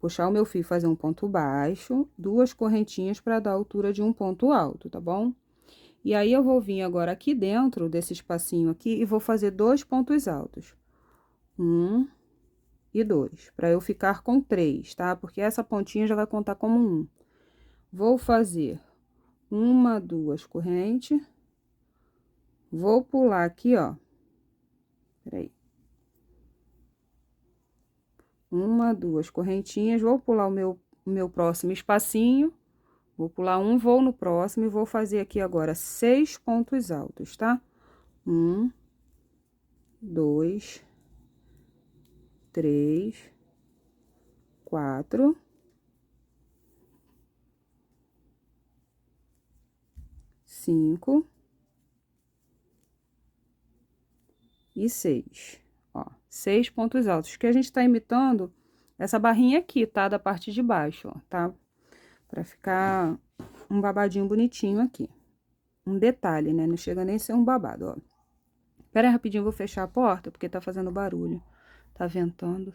Puxar o meu fio, fazer um ponto baixo, 2 correntinhas para dar a altura de um ponto alto, tá bom? E aí, eu vou vir agora aqui dentro desse espacinho aqui e vou fazer 2 pontos altos. 1 e 2, para eu ficar com 3, tá? Porque essa pontinha já vai contar como 1. Vou fazer 1, 2 correntes. Vou pular aqui, ó. Peraí. 1, 2 correntinhas, vou pular o meu próximo espacinho, vou pular um, vou no próximo e vou fazer aqui agora 6 pontos altos, tá? 1, 2, 3, 4, 5 e 6. Ó, 6 pontos altos, que a gente tá imitando essa barrinha aqui, tá? Da parte de baixo, ó, tá? Pra ficar um babadinho bonitinho aqui. Um detalhe, né? Não chega nem a ser um babado, ó. Pera aí, rapidinho, eu vou fechar a porta, porque tá fazendo barulho. Tá ventando.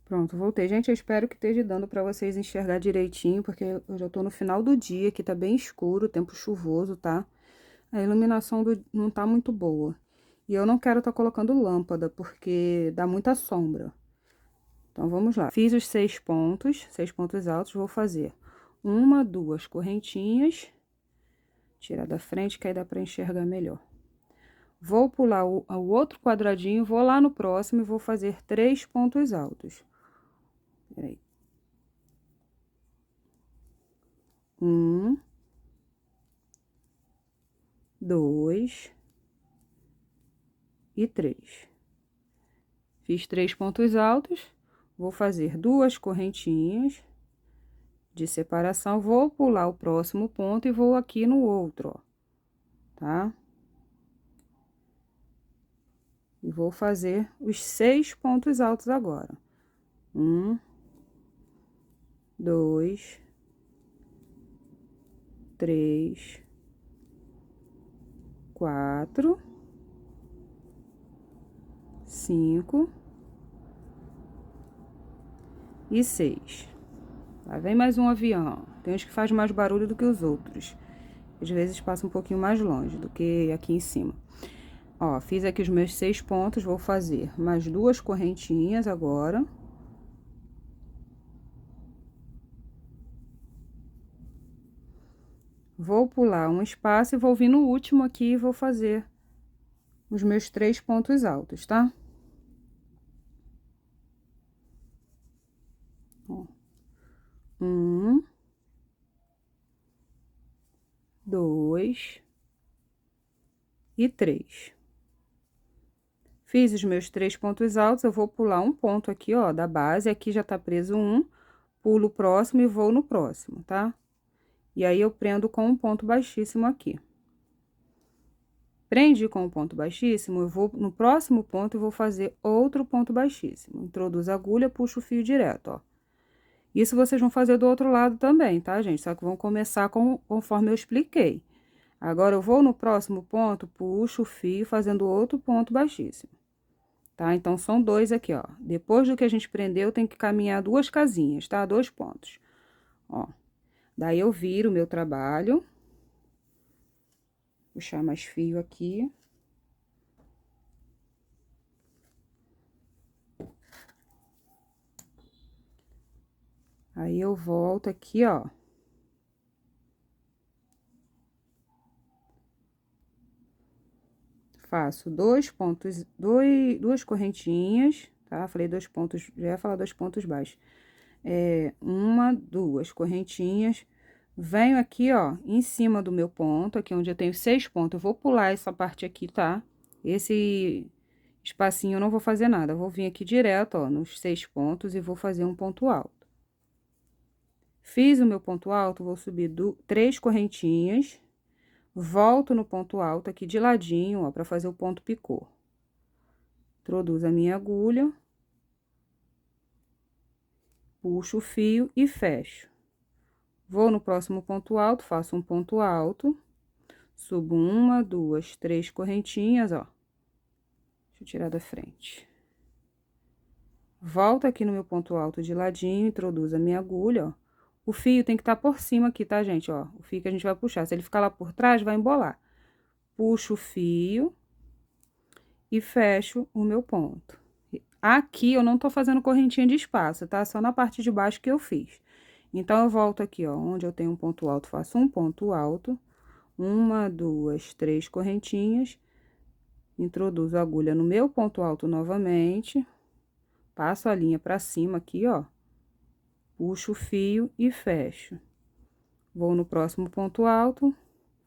Pronto, voltei. Gente, eu espero que esteja dando pra vocês enxergar direitinho, porque eu já tô no final do dia, aqui tá bem escuro, tempo chuvoso, tá? A iluminação não tá muito boa. E eu não quero tá colocando lâmpada, porque dá muita sombra. Então, vamos lá. Fiz os 6 pontos altos, vou fazer 1, 2 correntinhas. Tirar da frente, que aí dá pra enxergar melhor. Vou pular o outro quadradinho, vou lá no próximo e vou fazer 3 pontos altos. Peraí. 1, 2 e 3. Fiz 3 pontos altos, vou fazer 2 correntinhas de separação, vou pular o próximo ponto e vou aqui no outro, ó, tá? E vou fazer os 6 pontos altos agora. 1, 2, 3, 4, 5 e 6. Lá vem mais um avião. Tem uns que faz mais barulho do que os outros. Às vezes passa um pouquinho mais longe do que aqui em cima. Ó, fiz aqui os meus 6 pontos, vou fazer mais 2 correntinhas agora. Vou pular um espaço e vou vir no último aqui e vou fazer os meus 3 pontos altos, tá? Ó. Um, dois e três. Fiz os meus 3 pontos altos, eu vou pular um ponto aqui, ó, da base, aqui já tá preso um, pulo o próximo e vou no próximo, tá? E aí, eu prendo com um ponto baixíssimo aqui. Prendi com um ponto baixíssimo, eu vou no próximo ponto e vou fazer outro ponto baixíssimo. Introduzo a agulha, puxo o fio direto, ó. Isso vocês vão fazer do outro lado também, tá, gente? Só que vão começar conforme eu expliquei. Agora, eu vou no próximo ponto, puxo o fio, fazendo outro ponto baixíssimo. Tá? Então, são 2 aqui, ó. Depois do que a gente prendeu, tem que caminhar 2 casinhas, tá? 2 pontos. Ó. Daí, eu viro o meu trabalho. Puxar mais fio aqui. Aí, eu volto aqui, ó. Faço 2 pontos, 2 correntinhas, tá? Falei 2 pontos, já ia falar 2 pontos baixos. 1, 2 correntinhas. Venho aqui, ó, em cima do meu ponto, aqui onde eu tenho 6 pontos. Eu vou pular essa parte aqui, tá? Esse espacinho eu não vou fazer nada. Eu vou vir aqui direto, ó, nos 6 pontos e vou fazer um ponto alto. Fiz o meu ponto alto, vou subir 3 correntinhas. Volto no ponto alto aqui de ladinho, ó, pra fazer o ponto picô. Introduzo a minha agulha. Puxo o fio e fecho. Vou no próximo ponto alto, faço um ponto alto. Subo 1, 2, 3 correntinhas, ó. Deixa eu tirar da frente. Volto aqui no meu ponto alto de ladinho, introduzo a minha agulha, ó. O fio tem que estar por cima aqui, tá, gente, ó? O fio que a gente vai puxar. Se ele ficar lá por trás, vai embolar. Puxo o fio e fecho o meu ponto. Aqui, eu não tô fazendo correntinha de espaço, tá? Só na parte de baixo que eu fiz. Então, eu volto aqui, ó, onde eu tenho um ponto alto, faço um ponto alto. 1, 2, 3 correntinhas. Introduzo a agulha no meu ponto alto novamente. Passo a linha pra cima aqui, ó. Puxo o fio e fecho. Vou no próximo ponto alto,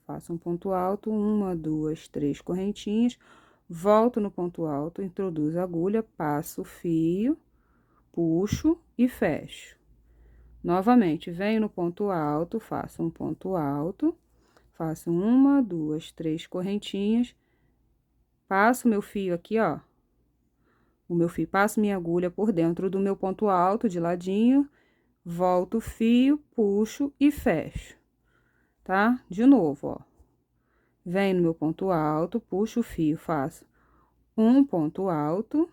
faço um ponto alto, 1, 2, 3 correntinhas, volto no ponto alto, introduzo a agulha, passo o fio, puxo e fecho. Novamente, venho no ponto alto, faço um ponto alto, faço 1, 2, 3 correntinhas, passo meu fio aqui, ó. O meu fio, passo minha agulha por dentro do meu ponto alto, de ladinho, volto o fio, puxo e fecho, tá? De novo, ó. Venho no meu ponto alto, puxo o fio, faço um ponto alto.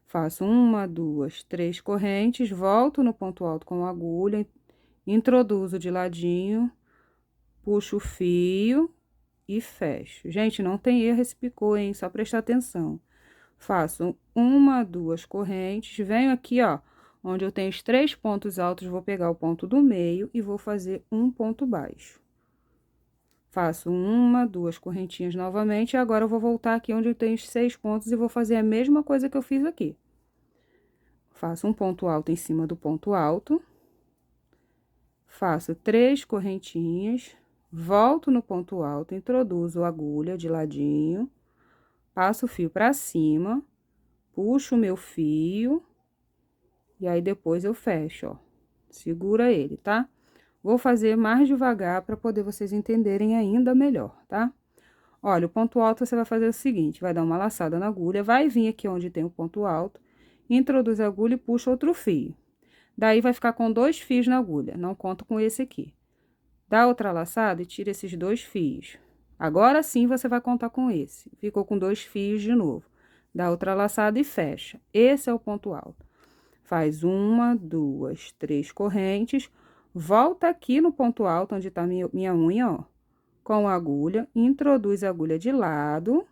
Faço 1, 2, 3 correntes, volto no ponto alto com a agulha, introduzo de ladinho, puxo o fio e fecho. Gente, não tem erro esse picô, hein? Só prestar atenção. Faço 1, 2 correntes, venho aqui, ó, onde eu tenho os 3 pontos altos, vou pegar o ponto do meio e vou fazer um ponto baixo. Faço 1, 2 correntinhas novamente, e agora eu vou voltar aqui onde eu tenho os 6 pontos e vou fazer a mesma coisa que eu fiz aqui. Faço um ponto alto em cima do ponto alto. Faço 3 correntinhas, volto no ponto alto, introduzo a agulha de ladinho, passo o fio pra cima, puxo o meu fio, e aí depois eu fecho, ó. Segura ele, tá? Vou fazer mais devagar para poder vocês entenderem ainda melhor, tá? Olha, o ponto alto você vai fazer o seguinte, vai dar uma laçada na agulha, vai vir aqui onde tem o ponto alto, introduz a agulha e puxa outro fio. Daí, vai ficar com 2 fios na agulha, não conto com esse aqui. Dá outra laçada e tira esses 2 fios. Agora sim, você vai contar com esse. Ficou com 2 fios de novo. Dá outra laçada e fecha. Esse é o ponto alto. Faz 1, 2, 3 correntes, volta aqui no ponto alto, onde tá minha unha, ó, com a agulha, introduz a agulha de lado,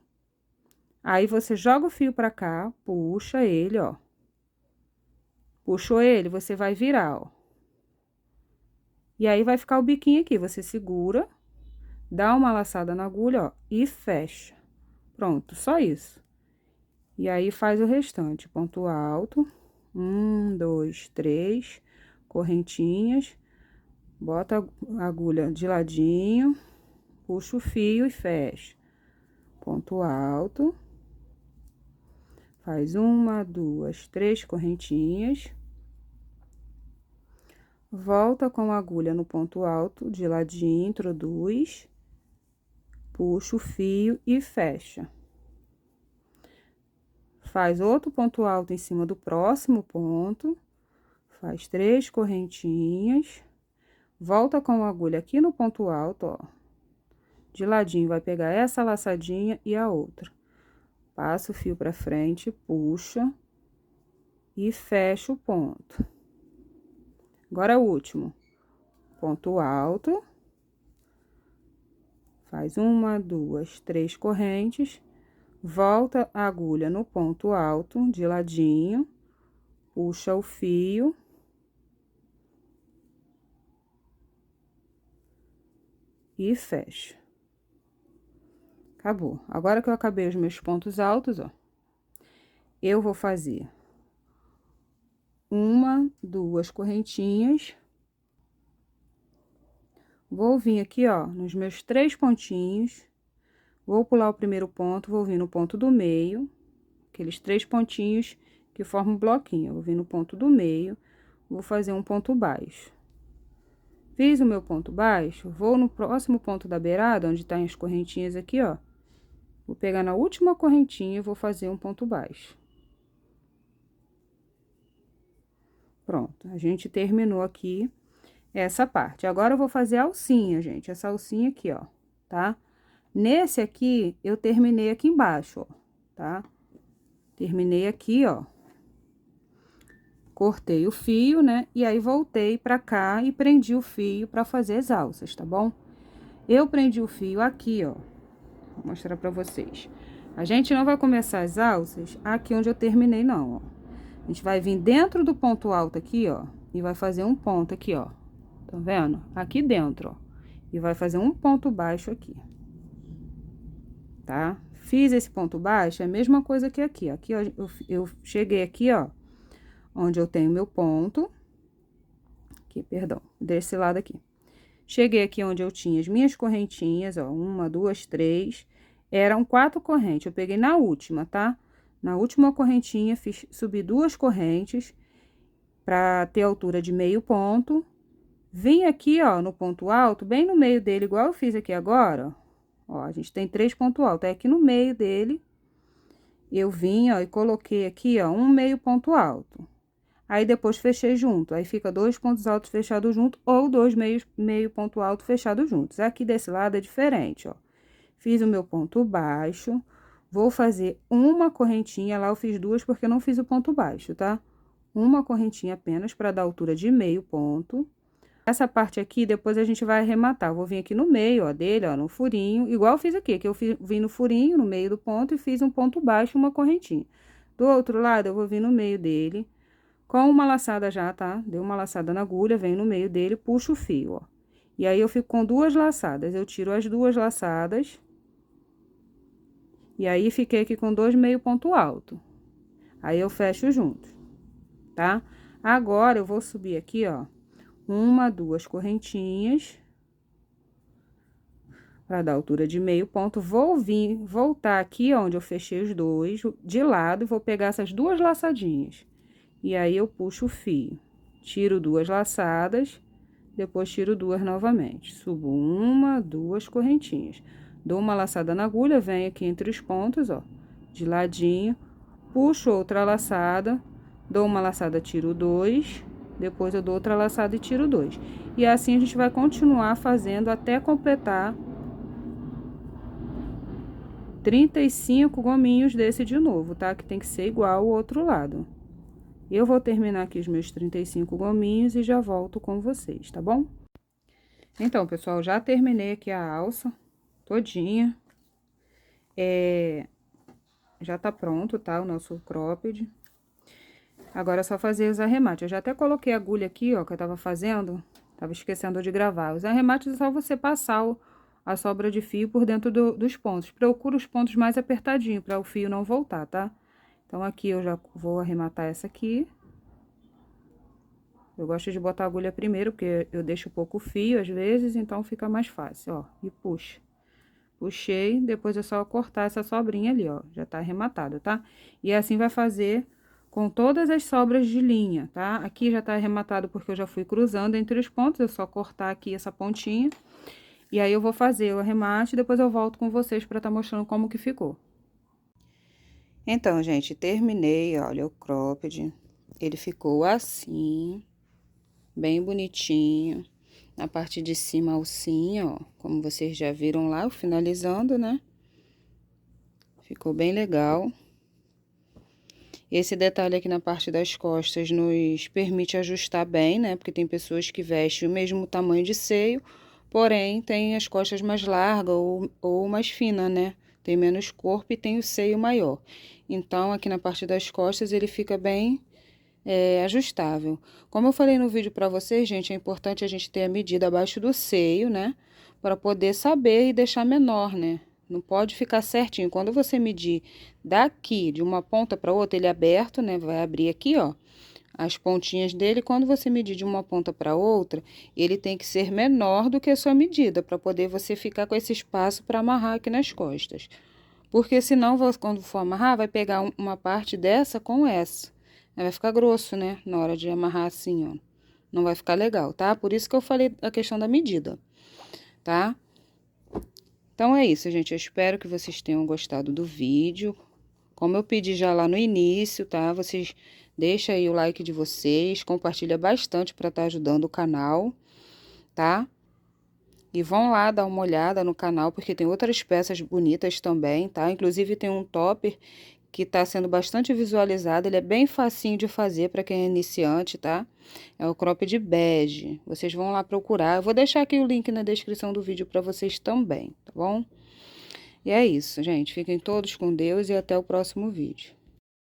aí você joga o fio pra cá, puxa ele, ó. Puxou ele, você vai virar, ó. E aí, vai ficar o biquinho aqui, você segura, dá uma laçada na agulha, ó, e fecha. Pronto, só isso. E aí, faz o restante, ponto alto, 1, 2, 3 correntinhas, bota a agulha de ladinho, puxa o fio e fecha. Ponto alto, faz 1, 2, 3 correntinhas, volta com a agulha no ponto alto, de ladinho, introduz, puxa o fio e fecha. Faz outro ponto alto em cima do próximo ponto, faz 3 correntinhas, volta com a agulha aqui no ponto alto, ó. De ladinho, vai pegar essa laçadinha e a outra. Passa o fio pra frente, puxa e fecha o ponto. Agora, o último. Ponto alto. Faz 1, 2, 3 correntes. Volta a agulha no ponto alto, de ladinho. Puxa o fio. E fecha. Acabou. Agora que eu acabei os meus pontos altos, ó, eu vou fazer 1, 2 correntinhas. Vou vir aqui, ó, nos meus 3 pontinhos, vou pular o primeiro ponto, vou vir no ponto do meio, aqueles 3 pontinhos que formam um bloquinho. Eu vou vir no ponto do meio, vou fazer um ponto baixo. Fiz o meu ponto baixo, vou no próximo ponto da beirada, onde tá as correntinhas aqui, ó. Vou pegar na última correntinha e vou fazer um ponto baixo. Pronto, a gente terminou aqui essa parte. Agora, eu vou fazer a alcinha, gente, essa alcinha aqui, ó, tá? Nesse aqui, eu terminei aqui embaixo, ó, tá? Terminei aqui, ó. Cortei o fio, né? E aí, voltei pra cá e prendi o fio pra fazer as alças, tá bom? Eu prendi o fio aqui, ó. Vou mostrar pra vocês. A gente não vai começar as alças aqui onde eu terminei, não, ó. A gente vai vir dentro do ponto alto aqui, ó, e vai fazer um ponto aqui, ó. Tá vendo? Aqui dentro, ó. E vai fazer um ponto baixo aqui. Tá? Fiz esse ponto baixo, é a mesma coisa que aqui, ó. Aqui, ó, eu cheguei aqui, ó, onde eu tenho meu ponto. Aqui, perdão, desse lado aqui. Cheguei aqui onde eu tinha as minhas correntinhas, ó, 1, 2, 3. Eram 4 correntes, eu peguei na última, tá? Na última correntinha, subi 2 correntes pra ter altura de meio ponto. Vim aqui, ó, no ponto alto, bem no meio dele, igual eu fiz aqui agora, ó. Ó, a gente tem 3 pontos altos, é aqui no meio dele. Eu vim, ó, e coloquei aqui, ó, um meio ponto alto. Aí, depois fechei junto, aí fica 2 pontos altos fechados junto ou 2 meio ponto alto fechados juntos. Aqui desse lado é diferente, ó. Fiz o meu ponto baixo, vou fazer uma correntinha, lá eu fiz 2 porque eu não fiz o ponto baixo, tá? Uma correntinha apenas para dar altura de meio ponto. Essa parte aqui, depois a gente vai arrematar. Eu vou vir aqui no meio, ó, dele, ó, no furinho, igual eu fiz aqui, que eu vim no furinho, no meio do ponto, e fiz um ponto baixo, uma correntinha. Do outro lado, eu vou vir no meio dele, com uma laçada já, tá? Deu uma laçada na agulha, venho no meio dele, puxo o fio, ó. E aí, eu fico com 2 laçadas, eu tiro as 2 laçadas. E aí, fiquei aqui com 2 meio ponto alto. Aí, eu fecho junto, tá? Agora, eu vou subir aqui, ó, 1, 2 correntinhas. Pra dar altura de meio ponto, vou vir, voltar aqui, onde eu fechei os 2, de lado, e vou pegar essas 2 laçadinhas. E aí, eu puxo o fio, tiro 2 laçadas, depois tiro 2 novamente. Subo 1, 2 correntinhas. Dou uma laçada na agulha, venho aqui entre os pontos, ó, de ladinho, puxo outra laçada, dou uma laçada, tiro 2, depois eu dou outra laçada e tiro 2. E assim a gente vai continuar fazendo até completar 35 gominhos desse de novo, tá? Que tem que ser igual ao outro lado. Eu vou terminar aqui os meus 35 gominhos e já volto com vocês, tá bom? Então, pessoal, já terminei aqui a alça todinha. Já tá pronto, tá? O nosso cropped. Agora é só fazer os arremates. Eu já até coloquei a agulha aqui, ó, que eu tava fazendo. Tava esquecendo de gravar. Os arremates é só você passar a sobra de fio por dentro dos pontos. Procura os pontos mais apertadinhos, para o fio não voltar, tá? Então, aqui eu já vou arrematar essa aqui. Eu gosto de botar a agulha primeiro, porque eu deixo pouco fio às vezes, então fica mais fácil, ó. E puxa. Puxei, depois é só cortar essa sobrinha ali, ó. Já tá arrematado, tá? E assim vai fazer com todas as sobras de linha, tá? Aqui já tá arrematado porque eu já fui cruzando entre os pontos, é só cortar aqui essa pontinha. E aí eu vou fazer o arremate e depois eu volto com vocês pra tá mostrando como que ficou. Então, gente, terminei, olha, o cropped. Ele ficou assim, bem bonitinho. Na parte de cima, a alcinha, ó, como vocês já viram lá, eu finalizando, né? Ficou bem legal. Esse detalhe aqui na parte das costas nos permite ajustar bem, né? Porque tem pessoas que vestem o mesmo tamanho de seio, porém tem as costas mais largas ou mais finas, né? Tem menos corpo e tem o seio maior. Então, aqui na parte das costas ele fica bem ajustável. Como eu falei no vídeo pra vocês, gente, é importante a gente ter a medida abaixo do seio, né? Para poder saber e deixar menor, né? Não pode ficar certinho. Quando você medir daqui, de uma ponta para outra, ele é aberto, né? Vai abrir aqui, ó, as pontinhas dele. Quando você medir de uma ponta para outra, ele tem que ser menor do que a sua medida, para poder você ficar com esse espaço para amarrar aqui nas costas. Porque senão, quando for amarrar, vai pegar uma parte dessa com essa. Aí vai ficar grosso, né? Na hora de amarrar assim, ó. Não vai ficar legal, tá? Por isso que eu falei a questão da medida, tá? Então, é isso, gente. Eu espero que vocês tenham gostado do vídeo. Como eu pedi já lá no início, tá? Vocês deixam aí o like de vocês, compartilha bastante para estar ajudando o canal, tá? E vão lá dar uma olhada no canal, porque tem outras peças bonitas também, tá? Inclusive tem um topper que tá sendo bastante visualizado, ele é bem facinho de fazer para quem é iniciante, tá? É o cropped bege. Vocês vão lá procurar. Eu vou deixar aqui o link na descrição do vídeo para vocês também, tá bom? E é isso, gente. Fiquem todos com Deus e até o próximo vídeo.